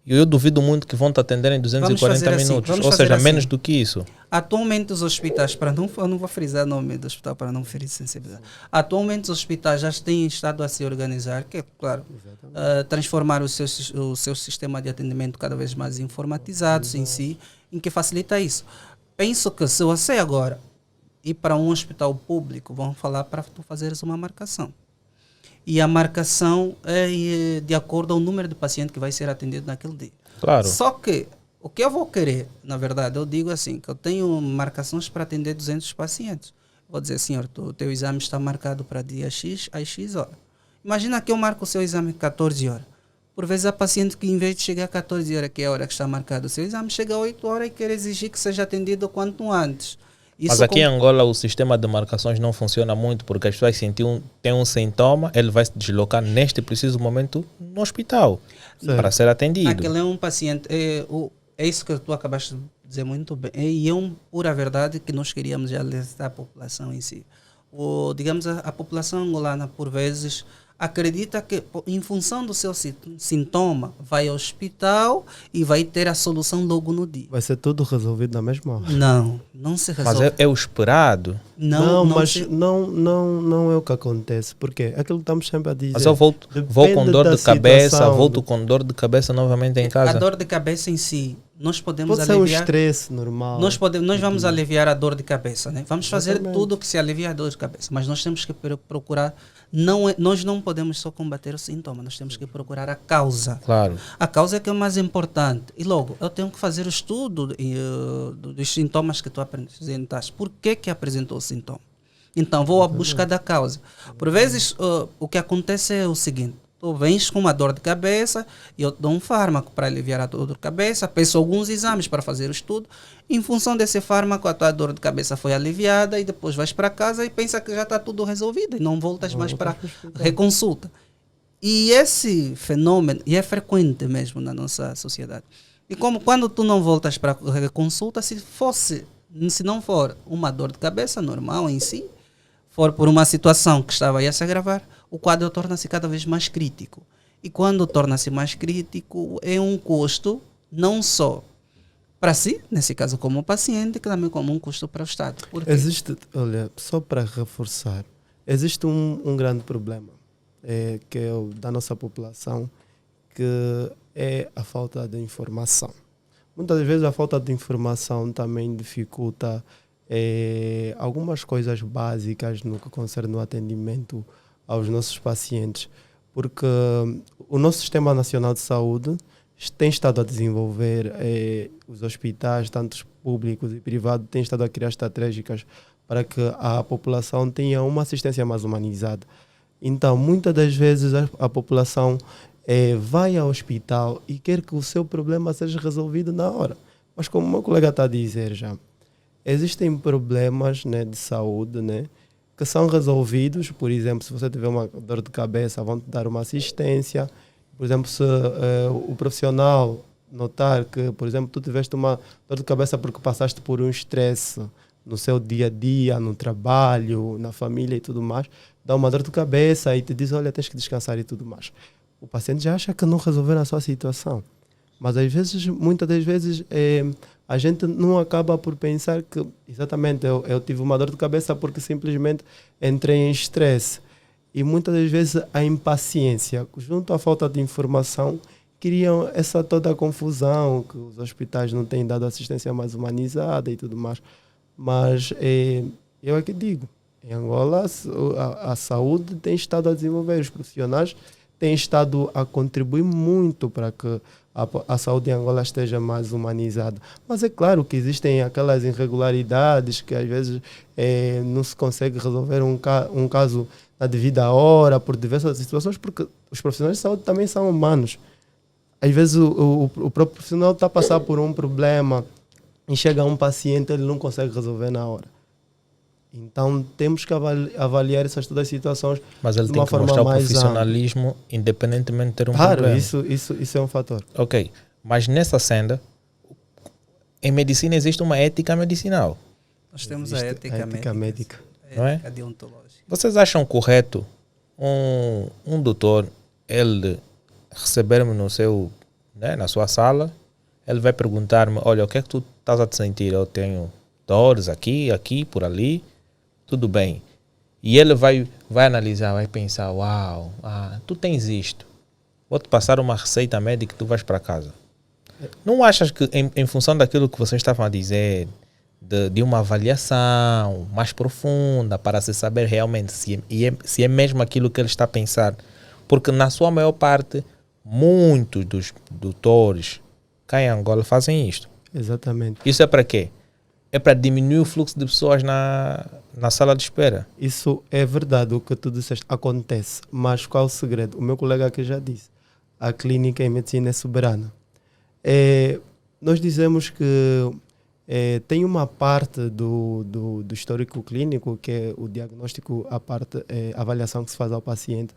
e eu duvido muito que vão te atender em 240 minutos. Ou seja, menos do que isso. Atualmente os hospitais, eu não vou frisar o nome do hospital para não ferir sensibilidade. Atualmente os hospitais já têm estado a se organizar, que é claro, transformar o seu sistema de atendimento cada vez mais informatizados em si, em que facilita isso. Penso que se você agora ir para um hospital público, vão falar para tu fazeres uma marcação. E a marcação é de acordo ao número de pacientes que vai ser atendido naquele dia. Claro. Só que o que eu vou querer, na verdade, eu digo assim, que eu tenho marcações para atender 200 pacientes. Vou dizer, senhor, o teu exame está marcado para dia X, às X horas. Imagina que eu marco o seu exame 14 horas. Por vezes a paciente que em vez de chegar a 14 horas, que é a hora que está marcado o seu exame, chega a 8 horas e quer exigir que seja atendido o quanto antes. Mas aqui em Angola o sistema de marcações não funciona muito porque as pessoas têm um sintoma, ele vai se deslocar neste preciso momento no hospital para ser atendido. Aquele é um paciente, é isso que tu acabaste de dizer muito bem, e é uma pura verdade que nós queríamos já alertar a população em si. Digamos, a população angolana, por vezes, acredita que, em função do seu sintoma, vai ao hospital e vai ter a solução logo no dia. Vai ser tudo resolvido na mesma hora. Não se resolve. Mas é o esperado. Não é o que acontece. Porque aquilo que estamos sempre a dizer. Mas eu vou com dor de cabeça, volto com dor de cabeça novamente em casa. A dor de cabeça em si, nós podemos aliviar. Pode ser um estresse normal. Nós vamos aliviar a dor de cabeça, né? Vamos fazer tudo que se alivia a dor de cabeça. Mas nós temos que procurar... nós não podemos só combater o sintoma, nós temos que procurar a causa. Claro. A causa é que é o mais importante. E logo, eu tenho que fazer o estudo dos sintomas que tu apresentaste. Por que apresentou o sintoma? Então, vou à busca da causa. Por vezes, o que acontece é o seguinte. Tu vens com uma dor de cabeça e eu te dou um fármaco para aliviar a dor de cabeça, peço alguns exames para fazer o estudo. Em função desse fármaco, a tua dor de cabeça foi aliviada e depois vais para casa e pensa que já está tudo resolvido e não voltas mais para reconsulta. E esse fenômeno, e é frequente mesmo na nossa sociedade. E como quando tu não voltas para reconsulta, se não for uma dor de cabeça normal em si, for por uma situação que estava a se agravar, o quadro torna-se cada vez mais crítico. E quando torna-se mais crítico, é um custo não só para si, nesse caso como paciente, que também como um custo para o Estado. Existe, olha, só para reforçar, existe um grande problema que é o da nossa população, que é a falta de informação. Muitas vezes a falta de informação também dificulta algumas coisas básicas no que concerne o atendimento aos nossos pacientes, porque o nosso Sistema Nacional de Saúde tem estado a desenvolver os hospitais, tanto públicos e privados, tem estado a criar estratégicas para que a população tenha uma assistência mais humanizada. Então, muitas das vezes a população vai ao hospital e quer que o seu problema seja resolvido na hora. Mas como o meu colega está a dizer já, existem problemas, né, de saúde, né, que são resolvidos. Por exemplo, se você tiver uma dor de cabeça, vão te dar uma assistência. Por exemplo, se o profissional notar que, por exemplo, tu tiveste uma dor de cabeça porque passaste por um estresse no seu dia a dia, no trabalho, na família e tudo mais, dá uma dor de cabeça e te diz, olha, tens que descansar e tudo mais. O paciente já acha que não resolveram a sua situação. Mas às vezes, muitas das vezes, a gente não acaba por pensar que, exatamente, eu tive uma dor de cabeça porque simplesmente entrei em estresse. E muitas das vezes a impaciência, junto à falta de informação, criam essa toda a confusão, que os hospitais não têm dado assistência mais humanizada e tudo mais. Mas eu é que digo, em Angola a saúde tem estado a desenvolver, os profissionais têm estado a contribuir muito para que a saúde em Angola esteja mais humanizada. Mas é claro que existem aquelas irregularidades que às vezes não se consegue resolver um caso na devida hora, por diversas situações, porque os profissionais de saúde também são humanos. Às vezes o próprio profissional está a passar por um problema e chega um paciente, ele não consegue resolver na hora. Então temos que avaliar essas todas as situações. Mas ele de tem uma que forma mostrar o mais profissionalismo independentemente de ter um claro, problema. isso é um fator. Ok, mas nessa senda, em medicina existe uma ética medicinal. Nós temos Existe a ética médica. Não é? A deontológica. Vocês acham correto um doutor, ele receber-me no seu, né, na sua sala, ele vai perguntar-me, olha, o que é que tu estás a te sentir? Eu tenho dores aqui, por ali, tudo bem. E ele vai analisar, vai pensar, uau, tu tens isto. Vou-te passar uma receita médica e tu vais para casa. Não achas que em função daquilo que vocês estavam a dizer, de uma avaliação mais profunda para se saber realmente se é mesmo aquilo que ele está a pensar? Porque na sua maior parte, muitos dos doutores cá em Angola fazem isto. Exatamente. Isso é para quê? É para diminuir o fluxo de pessoas na sala de espera. Isso é verdade, o que tu disseste acontece, mas qual é o segredo? O meu colega aqui já disse, a clínica em medicina é soberana. Nós dizemos que tem uma parte do histórico clínico, que é o diagnóstico, a parte, a avaliação que se faz ao paciente,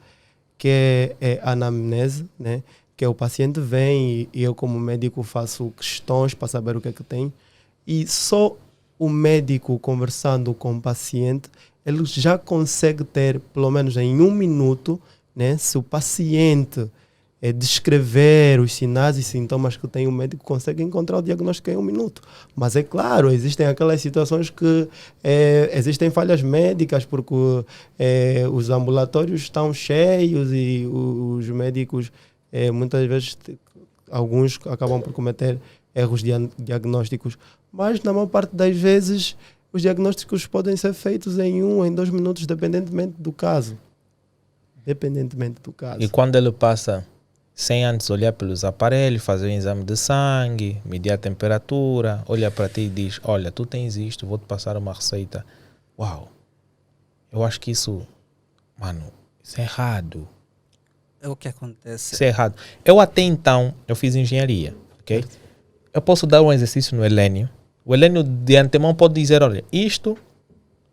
que é a anamnese, né? Que o paciente vem e eu como médico faço questões para saber o que é que tem, e só o médico conversando com o paciente, ele já consegue ter, pelo menos em 1 minuto, né? Se o paciente descrever os sinais e sintomas que tem, o médico consegue encontrar o diagnóstico em 1 minuto. Mas é claro, existem aquelas situações que existem falhas médicas, porque os ambulatórios estão cheios e os médicos, muitas vezes, alguns acabam por cometer erros diagnósticos. Mas, na maior parte das vezes, os diagnósticos podem ser feitos em 1, em 2 minutos, dependentemente do caso. E quando ele passa sem antes olhar pelos aparelhos, fazer um exame de sangue, medir a temperatura, olha para ti e diz, olha, tu tens isto, vou-te passar uma receita. Uau, eu acho que isso, mano, isso é errado. É o que acontece. Isso é errado. Eu até então, eu fiz engenharia, ok? Eu posso dar um exercício no Helênio. O Helênio de antemão pode dizer, olha, isto,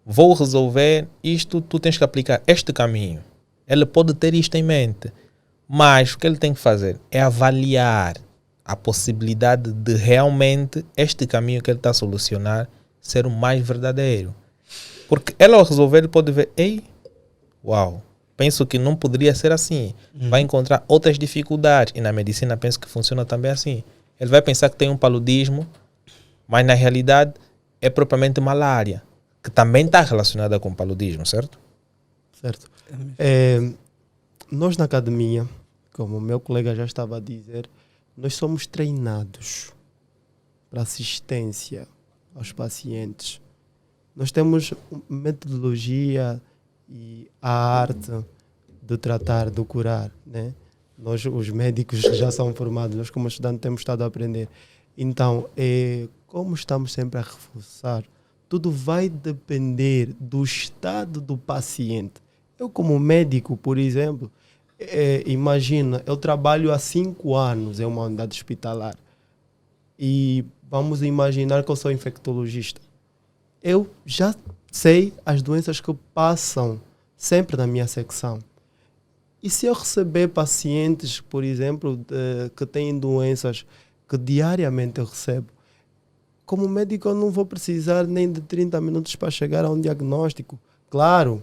vou resolver, isto, tu tens que aplicar este caminho. Ele pode ter isto em mente. Mas o que ele tem que fazer é avaliar a possibilidade de realmente este caminho que ele está a solucionar ser o mais verdadeiro. Porque ele ao resolver, ele pode ver, ei, uau, penso que não poderia ser assim. Vai encontrar outras dificuldades. E na medicina penso que funciona também assim. Ele vai pensar que tem um paludismo, Mas na realidade é propriamente malária, que também está relacionada com paludismo, certo? Certo. Nós na academia, como o meu colega já estava a dizer, nós somos treinados para assistência aos pacientes. Nós temos metodologia e a arte de tratar, de curar, né? Nós, os médicos que já são formados, nós como estudantes temos estado a aprender. Então, como estamos sempre a reforçar, tudo vai depender do estado do paciente. Eu como médico, por exemplo, imagina, eu trabalho há 5 anos em uma unidade hospitalar e vamos imaginar que eu sou infectologista. Eu já sei as doenças que passam sempre na minha secção. E se eu receber pacientes, por exemplo, que têm doenças que diariamente eu recebo, como médico eu não vou precisar nem de 30 minutos para chegar a um diagnóstico. Claro,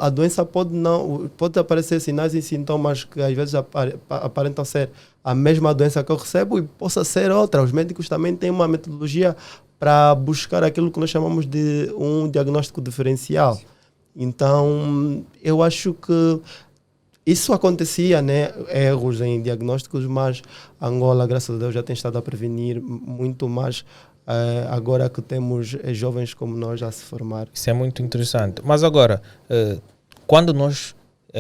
a doença pode aparecer sinais e sintomas que às vezes aparentam ser a mesma doença que eu recebo e possa ser outra. Os médicos também têm uma metodologia para buscar aquilo que nós chamamos de um diagnóstico diferencial. Então, eu acho que isso acontecia, né? Erros em diagnósticos, mas Angola, graças a Deus, já tem estado a prevenir muito mais agora que temos jovens como nós a se formar. Isso é muito interessante. Mas agora, quando nós,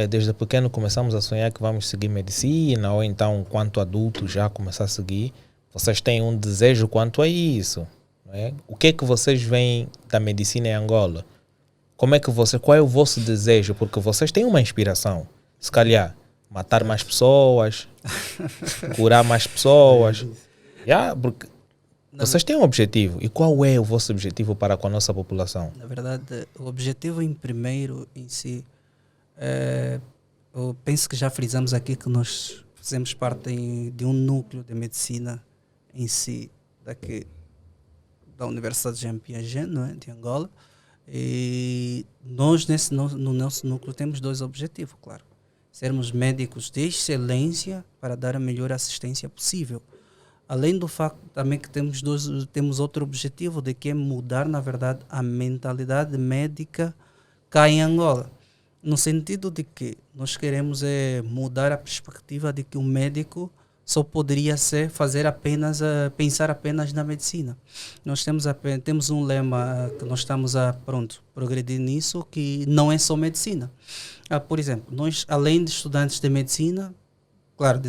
desde pequeno, começamos a sonhar que vamos seguir medicina, ou então, quanto adultos, já começar a seguir, vocês têm um desejo quanto a isso, não é? O que é que vocês veem da medicina em Angola? Qual é o vosso desejo? Porque vocês têm uma inspiração. Se calhar, matar mais pessoas, curar mais pessoas. Porque vocês têm um objetivo. E qual é o vosso objetivo para com a nossa população? Na verdade, o objetivo em primeiro em si, eu penso que já frisamos aqui que nós fazemos parte de um núcleo de medicina em si, da Universidade de Jean Piaget, não é? De Angola. E nós, no nosso núcleo, temos 2 objetivos, claro. Sermos médicos de excelência para dar a melhor assistência possível. Além do facto também que temos outro objetivo, de que é mudar, na verdade, a mentalidade médica cá em Angola. No sentido de que nós queremos mudar a perspectiva de que o médico só poderia pensar apenas na medicina. Nós temos um lema que nós estamos a progredir nisso, que não é só medicina. Por exemplo, nós, além de estudantes de medicina, claro,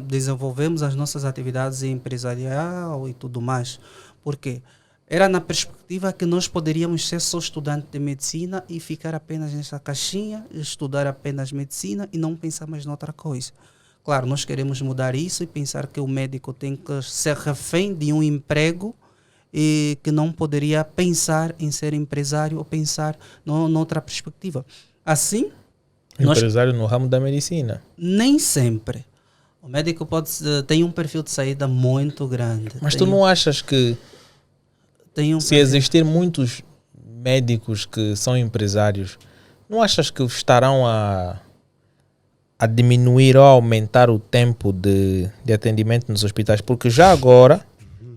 desenvolvemos as nossas atividades empresarial e tudo mais. Por quê? Era na perspectiva que nós poderíamos ser só estudante de medicina e ficar apenas nessa caixinha, estudar apenas medicina e não pensar mais noutra coisa. Claro, nós queremos mudar isso e pensar que o médico tem que ser refém de um emprego e que não poderia pensar em ser empresário ou pensar noutra perspectiva. Assim, empresário no ramo da medicina? Nem sempre. O médico tem um perfil de saída muito grande. Mas tu não achas que se existir muitos médicos que são empresários, não achas que estarão a diminuir ou aumentar o tempo de atendimento nos hospitais? Porque já agora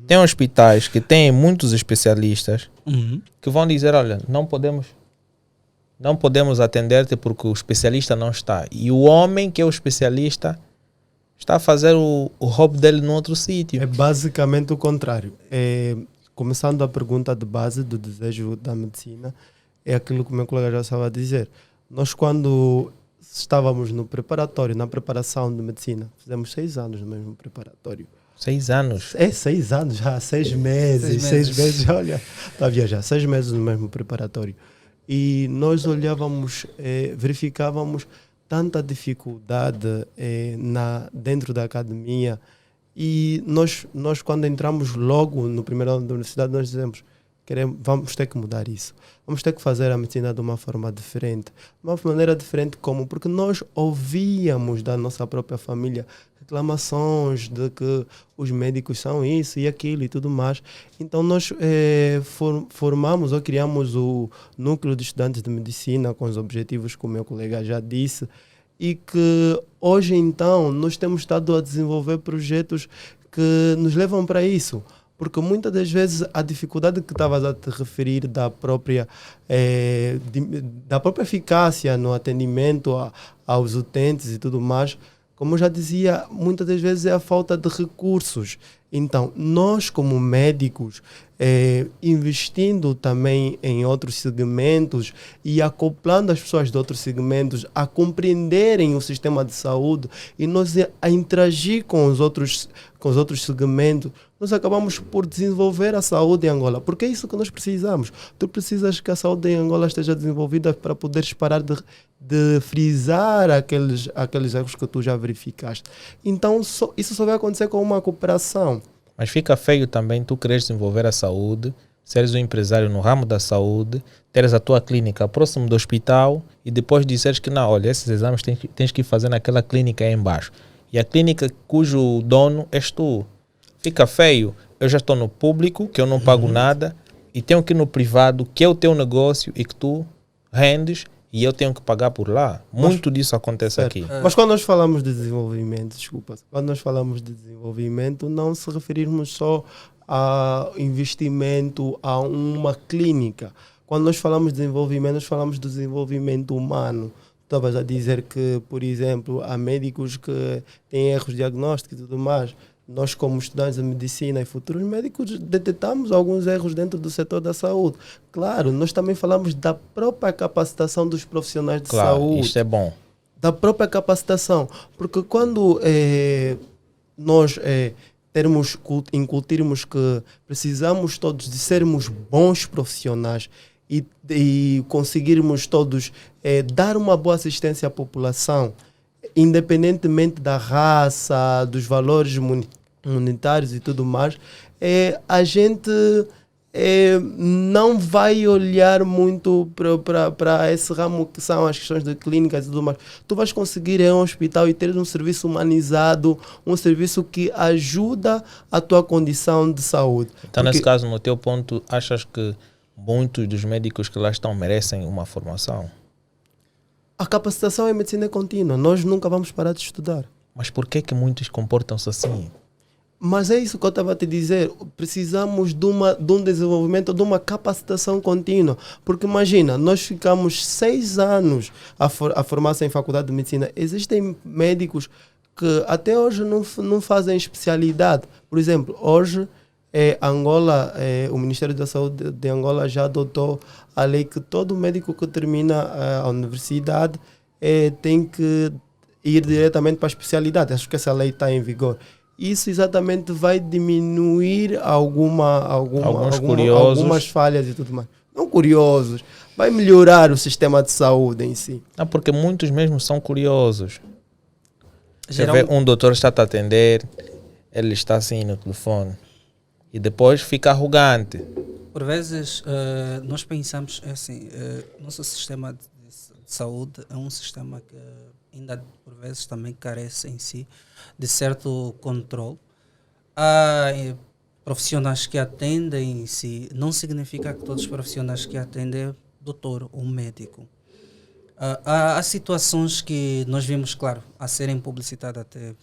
tem hospitais que têm muitos especialistas que vão dizer, olha, não podemos atender-te porque o especialista não está. E o homem que é o especialista está a fazer o hobby dele num outro sítio. É basicamente o contrário. Começando a pergunta de base do desejo da medicina, é aquilo que o meu colega já estava a dizer. Nós, quando estávamos no preparatório, na preparação de medicina, fizemos 6 anos no mesmo preparatório. 6 anos? 6 anos já, 6 meses. 6 meses, olha, está a viajar, 6 meses no mesmo preparatório. E nós olhávamos, verificávamos tanta dificuldade dentro da academia. E nós, quando entramos logo no primeiro ano da universidade, nós dizemos, vamos ter que mudar isso. Vamos ter que fazer a medicina de uma forma diferente. De uma maneira diferente como? Porque nós ouvíamos da nossa própria família reclamações de que os médicos são isso e aquilo e tudo mais. Então nós formamos ou criamos o núcleo de estudantes de medicina com os objetivos que o meu colega já disse, e que hoje então nós temos estado a desenvolver projetos que nos levam para isso. Porque muitas das vezes a dificuldade que estavas a te referir da própria eficácia no atendimento aos utentes e tudo mais, como eu já dizia, muitas das vezes é a falta de recursos. Então, nós como médicos, investindo também em outros segmentos e acoplando as pessoas de outros segmentos a compreenderem o sistema de saúde e nós a interagir com os outros segmentos, nós acabamos por desenvolver a saúde em Angola. Porque é isso que nós precisamos. Tu precisas que a saúde em Angola esteja desenvolvida para poderes parar de frisar aqueles erros que tu já verificaste. Então, isso só vai acontecer com uma cooperação. Mas fica feio também tu queres desenvolver a saúde, seres um empresário no ramo da saúde, teres a tua clínica próximo do hospital e depois disseres que não, olha, esses exames tens que fazer naquela clínica aí embaixo. E a clínica cujo dono és tu. Fica feio. Eu já estou no público, que eu não pago nada, e tenho que ir no privado, que é o teu negócio e que tu rendes, e eu tenho que pagar por lá. Muito disso acontece aqui. Mas quando nós falamos de desenvolvimento, quando nós falamos de desenvolvimento, não se referirmos só a investimento a uma clínica. Quando nós falamos de desenvolvimento, nós falamos de desenvolvimento humano. Estavas a dizer que, por exemplo, há médicos que têm erros diagnósticos e tudo mais. Nós, como estudantes de medicina e futuros médicos, detectamos alguns erros dentro do setor da saúde. Claro, nós também falamos da própria capacitação dos profissionais de saúde. Isto é bom. Da própria capacitação. Porque quando nós incutirmos que precisamos todos de sermos bons profissionais e conseguirmos todos dar uma boa assistência à população, independentemente da raça, dos valores monetários e tudo mais, a gente não vai olhar muito para esse ramo que são as questões de clínicas e tudo mais. Tu vais conseguir ir a um hospital e ter um serviço humanizado, um serviço que ajuda a tua condição de saúde. Então, nesse caso, no teu ponto, achas que muitos dos médicos que lá estão merecem uma formação? A capacitação em medicina é contínua. Nós nunca vamos parar de estudar. Mas por que muitos comportam-se assim? Mas é isso que eu estava a te dizer. Precisamos de um desenvolvimento, de uma capacitação contínua. Porque imagina, nós ficamos 6 anos a formar-se em faculdade de medicina. Existem médicos que até hoje não fazem especialidade. Por exemplo, hoje Angola, o Ministério da Saúde de Angola já adotou a lei que todo médico que termina a universidade tem que ir diretamente para a especialidade. Acho que essa lei está em vigor. Isso exatamente vai diminuir algumas falhas e tudo mais. Não curiosos, vai melhorar o sistema de saúde em si. Porque muitos mesmo são curiosos. Você vê, um doutor está a atender, ele está assim no telefone e depois fica arrogante. Por vezes nós pensamos assim, nosso sistema de saúde é um sistema que ainda por vezes também carece em si de certo controle. Há profissionais que atendem em si, não significa que todos os profissionais que atendem é doutor ou médico. Há situações que nós vimos, claro, a serem publicitadas até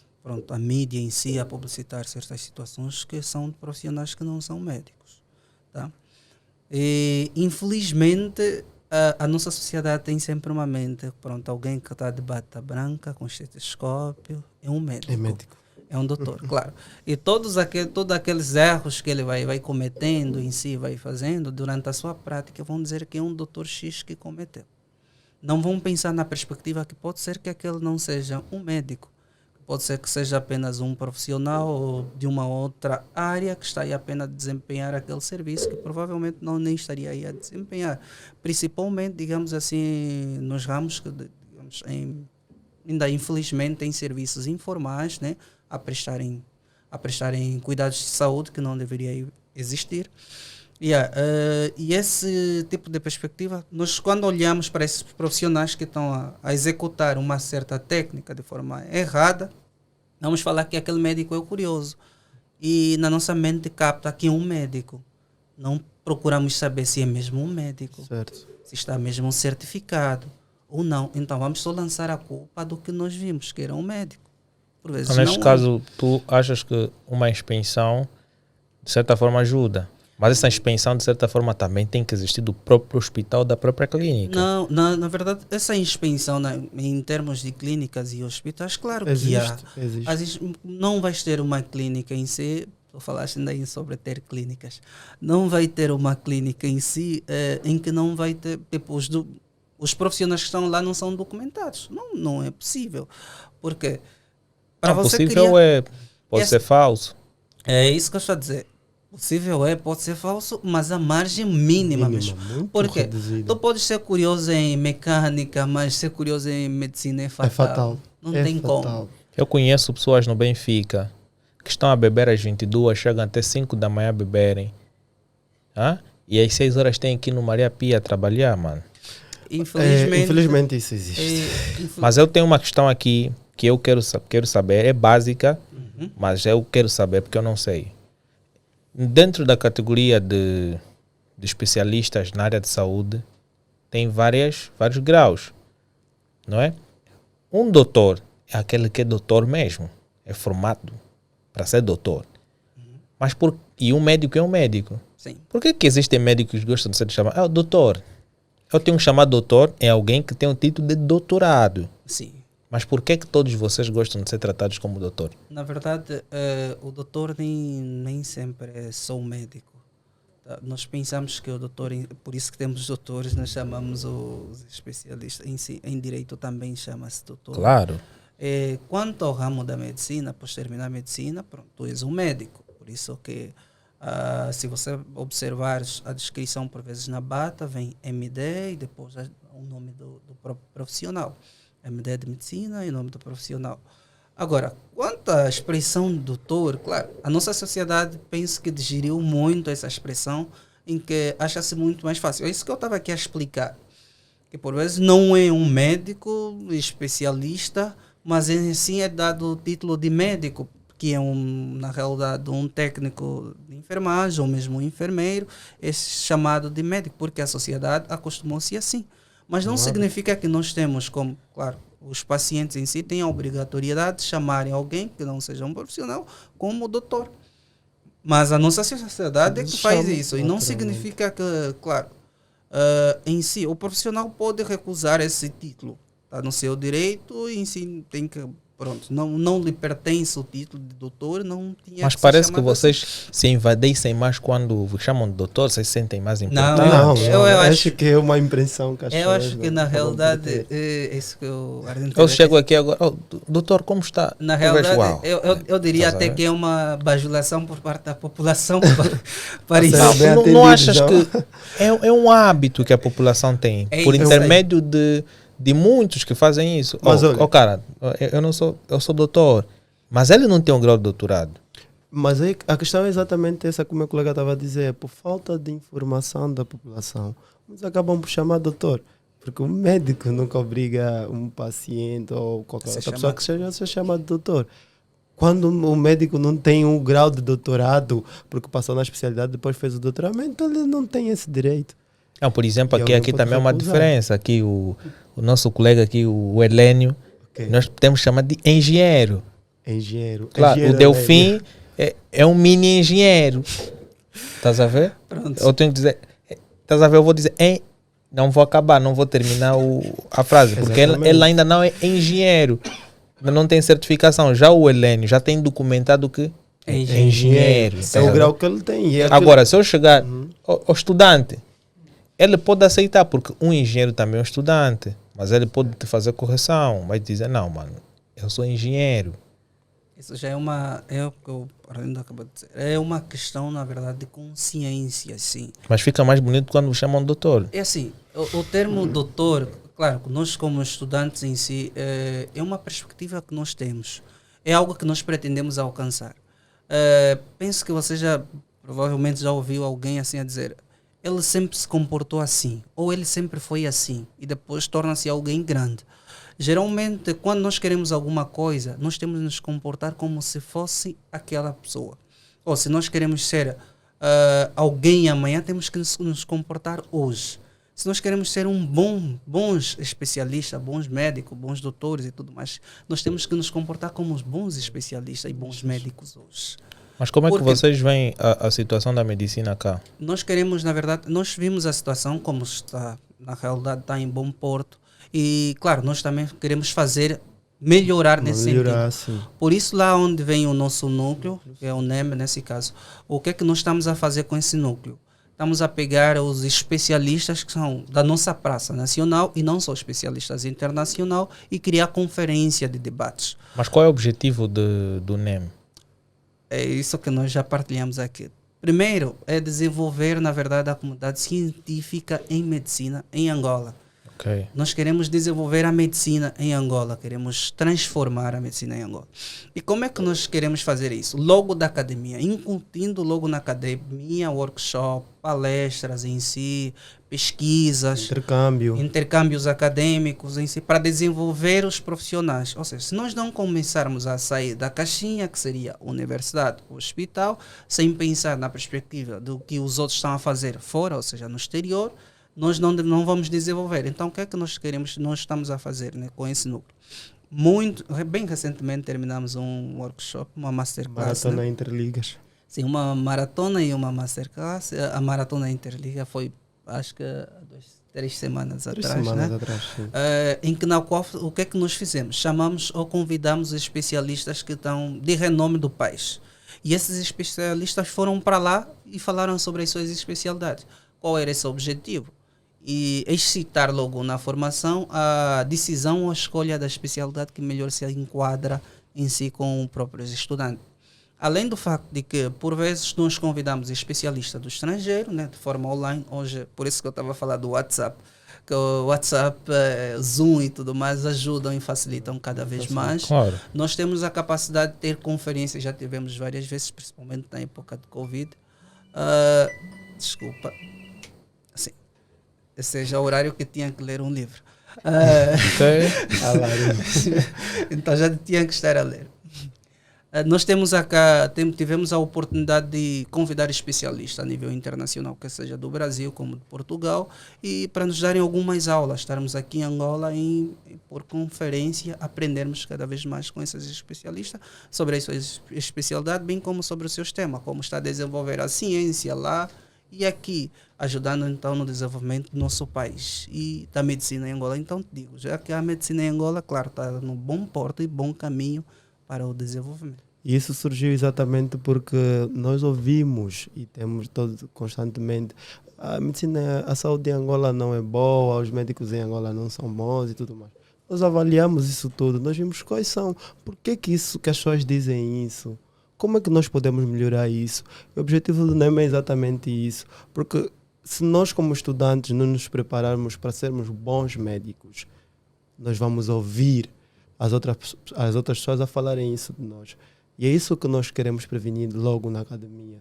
a mídia em si, a publicitar certas situações que são de profissionais que não são médicos. Tá? E, infelizmente, a nossa sociedade tem sempre uma mente, alguém que está de bata branca, com estetoscópio, é um médico. É médico. É um doutor, claro. E todos aqueles erros que ele vai cometendo em si, vai fazendo, durante a sua prática, vão dizer que é um doutor X que cometeu. Não vão pensar na perspectiva que pode ser que aquele não seja um médico. Pode ser que seja apenas um profissional de uma outra área que está aí apenas a desempenhar aquele serviço que provavelmente nem estaria aí a desempenhar. Principalmente, digamos assim, nos ramos que, digamos, ainda infelizmente, em serviços informais, né, a prestarem cuidados de saúde que não deveria existir. E esse tipo de perspectiva, nós quando olhamos para esses profissionais que estão a executar uma certa técnica de forma errada, vamos falar que aquele médico é o curioso. E na nossa mente capta que é um médico. Não procuramos saber se é mesmo um médico, certo, se está mesmo certificado ou não. Então vamos só lançar a culpa do que nós vimos, que era um médico. Por vezes então, neste caso, tu achas que uma inspeção de certa forma ajuda. Mas essa inspeção, de certa forma, também tem que existir do próprio hospital, da própria clínica. Não, na verdade, essa inspeção em termos de clínicas e hospitais, claro que há. Existe. Às vezes não vais ter uma clínica em si, tu falaste ainda aí sobre ter clínicas, não vai ter uma clínica em si em que não vai ter, tipo, os profissionais que estão lá não são documentados. Não é possível. Porque para você possível pode ser falso. É isso que eu estou a dizer. Possível pode ser falso, mas a margem mínima mesmo. Porque tu podes ser curioso em mecânica, mas ser curioso em medicina é fatal. É fatal. Não tem fatal. como. Eu conheço pessoas no Benfica que estão a beber às 22, chegam até 5 da manhã a beberem. E às 6 horas têm que ir no Maria Pia trabalhar, mano. Infelizmente isso existe. Mas eu tenho uma questão aqui que eu quero saber, é básica, mas eu quero saber porque eu não sei. Dentro da categoria de especialistas na área de saúde, tem vários graus, não é? Um doutor é aquele que é doutor mesmo, é formado para ser doutor. E um médico é um médico. Sim. Por que existem médicos que gostam de ser chamados? Doutor. Eu tenho que chamar doutor é alguém que tem um título de doutorado. Sim. Mas por que todos vocês gostam de ser tratados como doutor? Na verdade, o doutor nem sempre é só um médico. Tá? Nós pensamos que o doutor, por isso que temos doutores, nós chamamos os especialistas. Em direito também chama-se doutor. Claro. Quanto ao ramo da medicina, após terminar a medicina, pronto, tu és um médico. Por isso que, se você observar a descrição, por vezes na bata, vem MD e depois o nome do próprio profissional. MD de medicina e nome do profissional. Agora, quanto à expressão doutor, claro, a nossa sociedade penso que digeriu muito essa expressão em que acha-se muito mais fácil. É isso que eu estava aqui a explicar. Que por vezes não é um médico especialista, mas em si é dado o título de médico, que é na realidade um técnico de enfermagem ou mesmo um enfermeiro, é chamado de médico, porque a sociedade acostumou-se assim. Mas não significa que nós temos como, claro, os pacientes em si têm a obrigatoriedade de chamarem alguém que não seja um profissional como doutor. Mas a nossa sociedade é que faz isso. E não significa que, claro, em si, o profissional pode recusar esse título. Está no seu direito e em si tem que... Pronto, não lhe pertence o título de doutor, não tinha. Mas parece que vocês se invadissem mais quando vos chamam de doutor, vocês se sentem mais importantes. Não, eu acho que é uma impressão que as eu acho que na realidade é isso que eu chego aqui agora, doutor, como está? Na realidade, eu diria até que é uma bajulação por parte da população para isso. Não achas que é um hábito que a população tem, por intermédio de muitos que fazem isso? Mas cara, eu sou doutor, mas ele não tem um grau de doutorado. Mas aí a questão é exatamente essa que o meu colega estava a dizer, por falta de informação da população, muitos acabam por chamar doutor, porque o médico nunca obriga um paciente ou qualquer outra pessoa que seja chamado de doutor. Quando o médico não tem um grau de doutorado, porque passou na especialidade, depois fez o doutoramento, ele não tem esse direito. Não, por exemplo, aqui também é uma diferença. Aqui o nosso colega aqui, o Helênio, nós temos que chamar de engenheiro. Claro, o Delfim é um mini engenheiro. Estás a ver? Pronto. Eu tenho que dizer, estás a ver? Eu vou dizer, não vou acabar, não vou terminar a frase, porque ele ainda não é engenheiro, não tem certificação. Já o Helênio já tem documentado que é engenheiro. É o grau que ele tem. Agora, se eu chegar ao estudante, ele pode aceitar, porque um engenheiro também é um estudante, mas ele pode te fazer correção, vai dizer, não, mano, eu sou engenheiro. Isso já é é uma questão, na verdade, de consciência, sim. Mas fica mais bonito quando chamam de doutor. É assim, o termo doutor, claro, nós como estudantes em si, é uma perspectiva que nós temos, é algo que nós pretendemos alcançar. Penso que você provavelmente já ouviu alguém assim a dizer, ele sempre se comportou assim, ou ele sempre foi assim, e depois torna-se alguém grande. Geralmente, quando nós queremos alguma coisa, nós temos de nos comportar como se fosse aquela pessoa. Ou se nós queremos ser alguém amanhã, temos que nos comportar hoje. Se nós queremos ser bons especialistas, bons médicos, bons doutores e tudo mais, nós temos que nos comportar como os bons especialistas e bons médicos hoje. Mas como é que vocês veem a situação da medicina cá? Nós queremos, na verdade, nós vimos a situação como está, na realidade está em bom porto e, claro, nós também queremos melhorar nesse sentido. Sim. Por isso, lá onde vem o nosso núcleo, que é o NEM nesse caso, o que é que nós estamos a fazer com esse núcleo? Estamos a pegar os especialistas que são da nossa praça nacional e não só especialistas internacional e criar conferência de debates. Mas qual é o objetivo do NEM? É isso que nós já partilhamos aqui. Primeiro, é desenvolver, na verdade, a comunidade científica em medicina em Angola. Okay. Nós queremos desenvolver a medicina em Angola, queremos transformar a medicina em Angola. E como é que nós queremos fazer isso? Logo da academia, incutindo logo na academia, workshop, palestras em si, pesquisas, intercâmbios acadêmicos em si, para desenvolver os profissionais. Ou seja, se nós não começarmos a sair da caixinha, que seria universidade, hospital, sem pensar na perspectiva do que os outros estão a fazer fora, ou seja, no exterior, nós não vamos desenvolver. Então, o que é que nós estamos a fazer, né, com esse núcleo? Bem recentemente terminamos um workshop, uma masterclass. Maratona Interligas. Sim, uma maratona e uma masterclass. A maratona Interliga foi, acho que 3 semanas atrás, né? Na qual, o que é que nós fizemos? Chamamos ou convidamos especialistas que estão de renome do país. E esses especialistas foram para lá e falaram sobre as suas especialidades. Qual era esse objetivo? E excitar logo na formação a decisão ou a escolha da especialidade que melhor se enquadra em si com o próprio estudante. Além do facto de que, por vezes, nós convidamos especialistas do estrangeiro, né, de forma online. Hoje, por isso que eu estava a falar do WhatsApp, que o WhatsApp, Zoom e tudo mais ajudam e facilitam cada vez mais. Claro. Nós temos a capacidade de ter conferências, já tivemos várias vezes, principalmente na época de Covid. Desculpa. Assim, esse é já o horário que tinha que ler um livro. Então já tinha que estar a ler. Nós tivemos a oportunidade de convidar especialistas a nível internacional, que seja do Brasil como de Portugal, e para nos darem algumas aulas, estarmos aqui em Angola por conferência, aprendermos cada vez mais com esses especialistas sobre as suas especialidades, bem como sobre os seus temas, como está a desenvolver a ciência lá e aqui, ajudando então no desenvolvimento do nosso país e da medicina em Angola. Então, te digo, já que a medicina em Angola, claro, está no bom porto e bom caminho para o desenvolvimento. E isso surgiu exatamente porque nós ouvimos e temos constantemente a medicina, a saúde em Angola não é boa, os médicos em Angola não são bons e tudo mais. Nós avaliamos isso tudo, nós vimos quais são, por que que as pessoas dizem isso, como é que nós podemos melhorar isso. O objetivo do NEM é exatamente isso, porque se nós como estudantes não nos prepararmos para sermos bons médicos, nós vamos ouvir as outras pessoas a falarem isso de nós. E é isso que nós queremos prevenir logo na academia.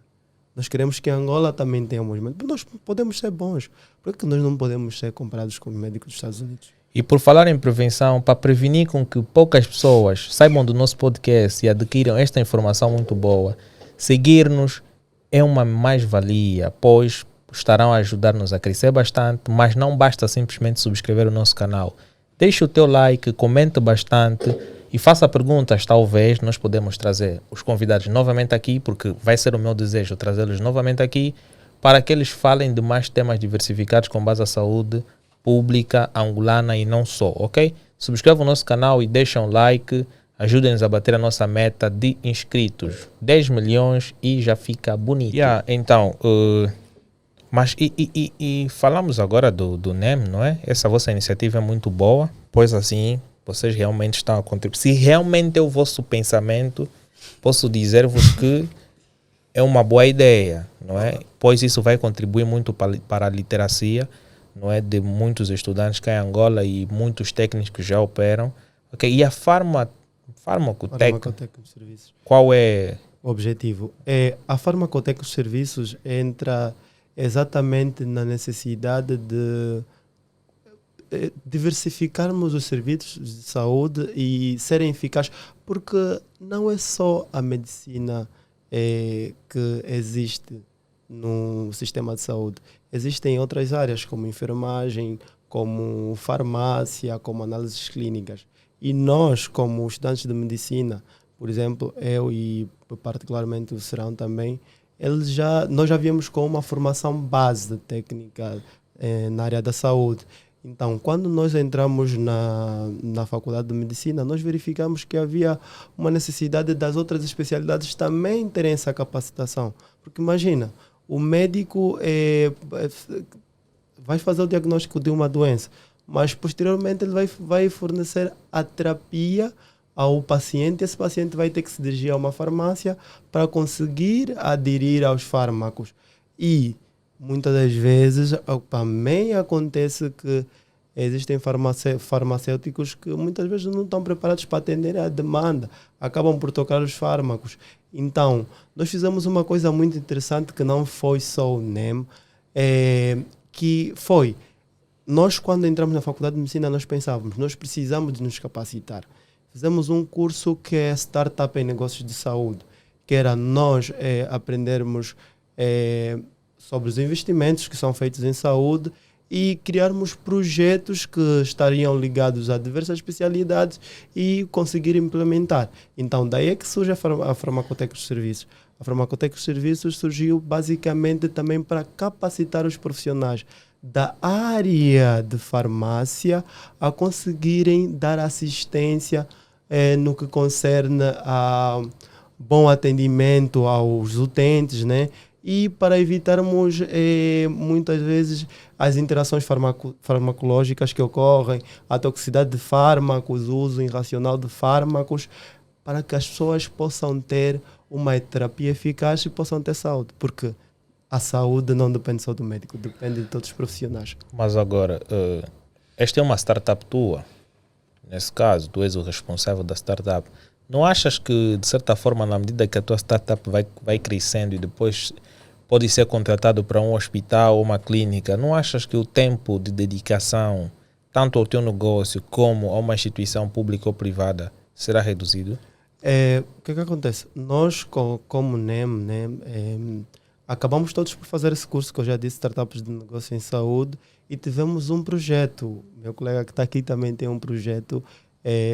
Nós queremos que Angola também tenha bons médicos. Nós podemos ser bons. Por que nós não podemos ser comparados com médicos dos Estados Unidos? E por falar em prevenção, para prevenir com que poucas pessoas saibam do nosso podcast e adquiram esta informação muito boa, seguir-nos é uma mais-valia, pois estarão a ajudar-nos a crescer bastante, mas não basta simplesmente subscrever o nosso canal. Deixe o teu like, comente bastante e faça perguntas. Talvez nós podemos trazer os convidados novamente aqui, porque vai ser o meu desejo trazê-los novamente aqui, para que eles falem de mais temas diversificados com base à saúde pública angolana e não só, ok? Subscreva o nosso canal e deixa um like, ajudem-nos a bater a nossa meta de inscritos, 10 milhões e já fica bonito. Então, mas falamos agora do NEM, não é? Essa vossa iniciativa é muito boa, pois assim, vocês realmente estão a contribuir. Se realmente é o vosso pensamento, posso dizer-vos que é uma boa ideia, não é? Pois isso vai contribuir muito para a literacia, não é, de muitos estudantes cá em Angola e muitos técnicos que já operam. Okay? E a farmacotec, serviços. Qual é o objetivo? A farmacotec dos serviços entra exatamente na necessidade de diversificarmos os serviços de saúde e serem eficazes, porque não é só a medicina que existe no sistema de saúde. Existem outras áreas como enfermagem, como farmácia, como análises clínicas. E nós, como estudantes de medicina, por exemplo, eu e particularmente o Serão também, nós já viemos com uma formação base técnica na área da saúde. Então, quando nós entramos na Faculdade de Medicina, nós verificamos que havia uma necessidade das outras especialidades também terem essa capacitação. Porque imagina, o médico vai fazer o diagnóstico de uma doença, mas posteriormente ele vai fornecer a terapia ao paciente. Esse paciente vai ter que se dirigir a uma farmácia para conseguir aderir aos fármacos. E muitas das vezes também acontece que existem farmacêuticos que muitas vezes não estão preparados para atender a demanda, acabam por tocar os fármacos. Então, nós fizemos uma coisa muito interessante que não foi só o NEM, que foi, nós quando entramos na Faculdade de Medicina, nós pensávamos, nós precisamos de nos capacitar. Fizemos um curso que é Startup em Negócios de Saúde, que era nós aprendermos sobre os investimentos que são feitos em saúde e criarmos projetos que estariam ligados a diversas especialidades e conseguir implementar. Então, daí é que surge a Farmacoteca dos Serviços. A Farmacoteca dos Serviços surgiu basicamente também para capacitar os profissionais da área de farmácia a conseguirem dar assistência no que concerne a bom atendimento aos utentes, né? E para evitarmos muitas vezes as interações farmacológicas que ocorrem, a toxicidade de fármacos, o uso irracional de fármacos, para que as pessoas possam ter uma terapia eficaz e possam ter saúde, porque a saúde não depende só do médico, depende de todos os profissionais. Mas agora, esta é uma startup tua. Nesse caso, tu és o responsável da startup. Não achas que, de certa forma, na medida que a tua startup vai crescendo e depois pode ser contratado para um hospital ou uma clínica, não achas que o tempo de dedicação, tanto ao teu negócio como a uma instituição pública ou privada, será reduzido? O que acontece? Nós, como NEM, acabamos todos por fazer esse curso que eu já disse, Startups de Negócio em Saúde, e tivemos um projeto. Meu colega que está aqui também tem um projeto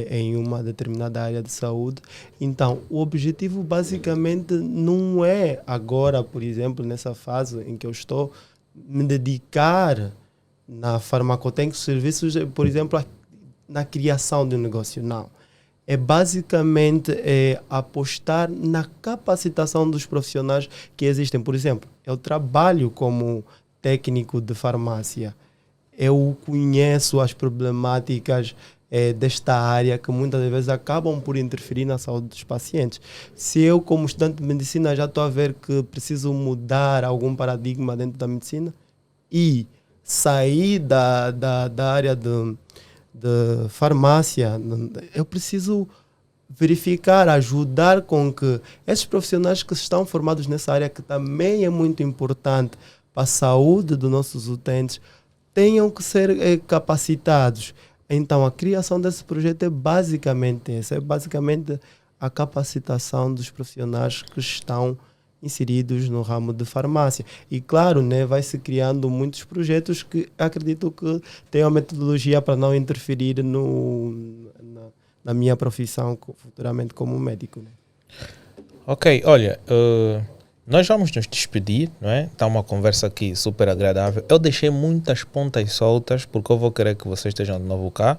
em uma determinada área de saúde. Então, o objetivo basicamente não é agora, por exemplo, nessa fase em que eu estou, me dedicar na Farmacoteca de Serviços, por exemplo, na criação de um negócio. Não. É basicamente apostar na capacitação dos profissionais que existem. Por exemplo, eu trabalho como técnico de farmácia. Eu conheço as problemáticas desta área que muitas vezes acabam por interferir na saúde dos pacientes. Se eu, como estudante de medicina, já estou a ver que preciso mudar algum paradigma dentro da medicina e sair da área de farmácia, eu preciso verificar, ajudar com que esses profissionais que estão formados nessa área, que também é muito importante para a saúde dos nossos utentes, tenham que ser capacitados. Então, a criação desse projeto é basicamente essa, é basicamente a capacitação dos profissionais que estão inseridos no ramo de farmácia. E claro, né, vai se criando muitos projetos que acredito que têm uma metodologia para não interferir na minha profissão futuramente como médico. Né? Ok, olha, nós vamos nos despedir, não é? Está uma conversa aqui super agradável. Eu deixei muitas pontas soltas, porque eu vou querer que vocês estejam de novo cá.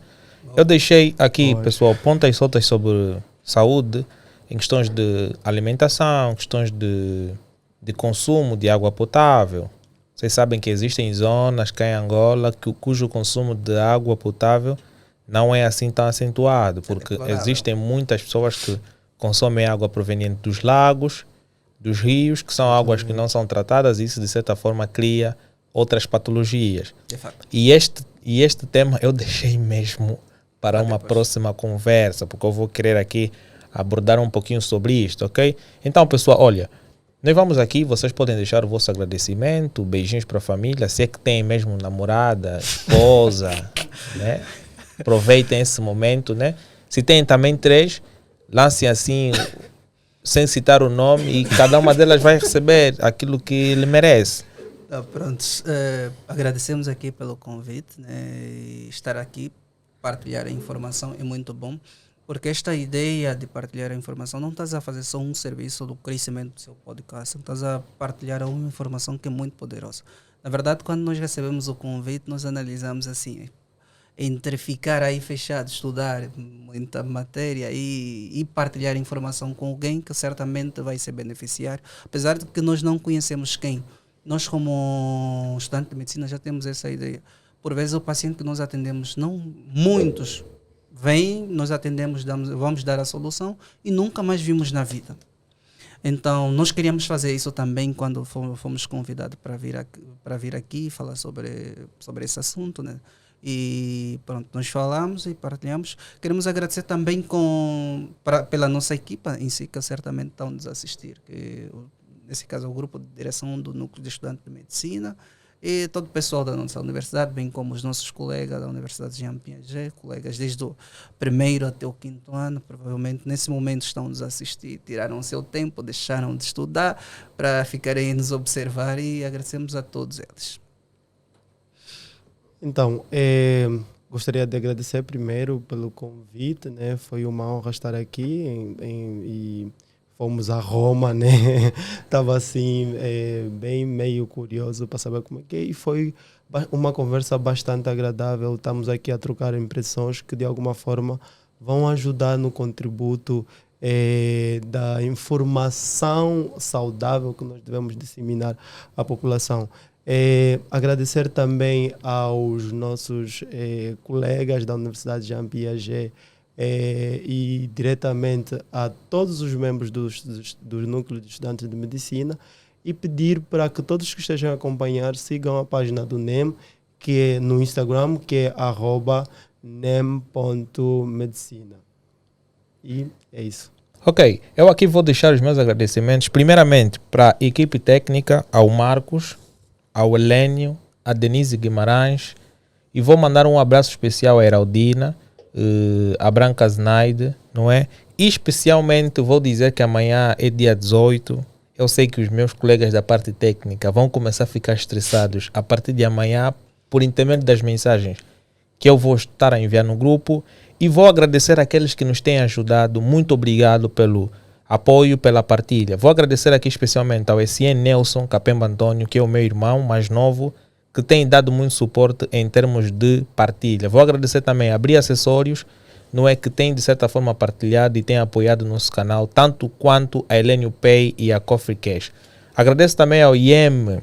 Eu deixei aqui, pessoal, pontas soltas sobre saúde, em questões de alimentação, questões de consumo de água potável. Vocês sabem que existem zonas cá em Angola cujo consumo de água potável não é assim tão acentuado, porque existem muitas pessoas que consomem água proveniente dos lagos, dos rios, que são águas que não são tratadas, e isso de certa forma cria outras patologias. E este tema eu deixei mesmo para uma próxima conversa, porque eu vou querer aqui abordar um pouquinho sobre isto, ok? Então, pessoal, olha, nós vamos aqui, vocês podem deixar o vosso agradecimento, beijinhos para a família, se é que tem mesmo namorada, esposa, né? Aproveitem esse momento, né? Se tem também 3, lancem assim, sem citar o nome, e cada uma delas vai receber aquilo que lhe merece. Prontos, agradecemos aqui pelo convite, né? Estar aqui, partilhar a informação é muito bom. Porque esta ideia de partilhar a informação, não estás a fazer só um serviço do crescimento do seu podcast, estás a partilhar uma informação que é muito poderosa. Na verdade, quando nós recebemos o convite, nós analisamos assim, entre ficar aí fechado, estudar muita matéria e partilhar informação com alguém que certamente vai se beneficiar, apesar de que nós não conhecemos quem. Nós, como estudante de medicina, já temos essa ideia. Por vezes, o paciente que nós atendemos, não muitos, vêm, nós atendemos, vamos dar a solução e nunca mais vimos na vida. Então, nós queríamos fazer isso também quando fomos convidados para vir aqui e falar sobre esse assunto, né? E pronto, nós falamos e partilhamos. Queremos agradecer também pela nossa equipa em si, que certamente estão nos assistir. Que, nesse caso, é o grupo de direção do Núcleo de Estudantes de Medicina e todo o pessoal da nossa universidade, bem como os nossos colegas da Universidade de Jean Piaget, colegas desde o 1º até o 5º ano, provavelmente nesse momento estão nos assistir, tiraram o seu tempo, deixaram de estudar para ficarem a nos observar e agradecemos a todos eles. Então, gostaria de agradecer primeiro pelo convite, né? Foi uma honra estar aqui e fomos a Roma, né? Estava assim, bem meio curioso para saber como é que é. E foi uma conversa bastante agradável. Estamos aqui a trocar impressões que de alguma forma vão ajudar no contributo da informação saudável que nós devemos disseminar à população. Agradecer também aos nossos colegas da Universidade de Jean Piaget e diretamente a todos os membros do Núcleo de Estudantes de Medicina e pedir para que todos que estejam a acompanhar sigam a página do NEM, que é no Instagram, que é @nem.medicina. E é isso. Ok, eu aqui vou deixar os meus agradecimentos, primeiramente para a equipe técnica, ao Marcos, ao Helênio, a Denise Guimarães, e vou mandar um abraço especial à Heraldina, a Branca Znaide, não é? E especialmente vou dizer que amanhã é dia 18, eu sei que os meus colegas da parte técnica vão começar a ficar estressados a partir de amanhã por intermédio das mensagens que eu vou estar a enviar no grupo, e vou agradecer àqueles que nos têm ajudado. Muito obrigado pelo apoio, pela partilha. Vou agradecer aqui especialmente ao SN Nelson Capemba Antônio, que é o meu irmão mais novo, que tem dado muito suporte em termos de partilha. Vou agradecer também a Abri Acessórios, não é, que tem de certa forma partilhado e tem apoiado o nosso canal, tanto quanto a Helênio Pay e a Coffee Cash. Agradeço também ao IEM,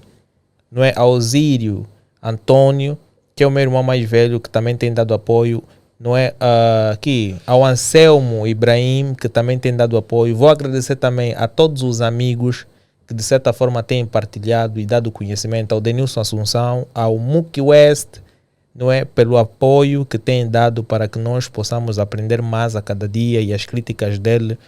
não é, ao Osírio Antônio, que é o meu irmão mais velho, que também tem dado apoio, não é, aqui ao Anselmo Ibrahim, que também tem dado apoio. Vou agradecer também a todos os amigos que de certa forma têm partilhado e dado conhecimento, ao Denilson Assunção, ao Muki West, não é, pelo apoio que têm dado para que nós possamos aprender mais a cada dia e as críticas dele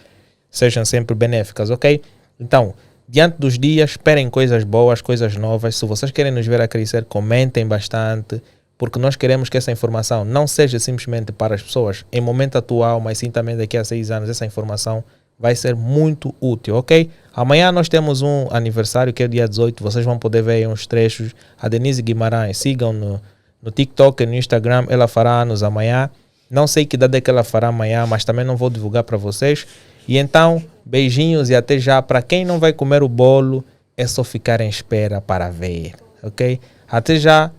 sejam sempre benéficas, ok? Então, diante dos dias, esperem coisas boas, coisas novas. Se vocês querem nos ver a crescer, comentem bastante, porque nós queremos que essa informação não seja simplesmente para as pessoas em momento atual, mas sim também daqui a 6 anos essa informação vai ser muito útil, ok? Amanhã nós temos um aniversário que é o dia 18, vocês vão poder ver aí uns trechos. A Denise Guimarães, sigam no TikTok e no Instagram, ela fará anos amanhã. Não sei que data é que ela fará amanhã, mas também não vou divulgar para vocês. E então, beijinhos e até já. Para quem não vai comer o bolo, é só ficar em espera para ver, ok? Até já.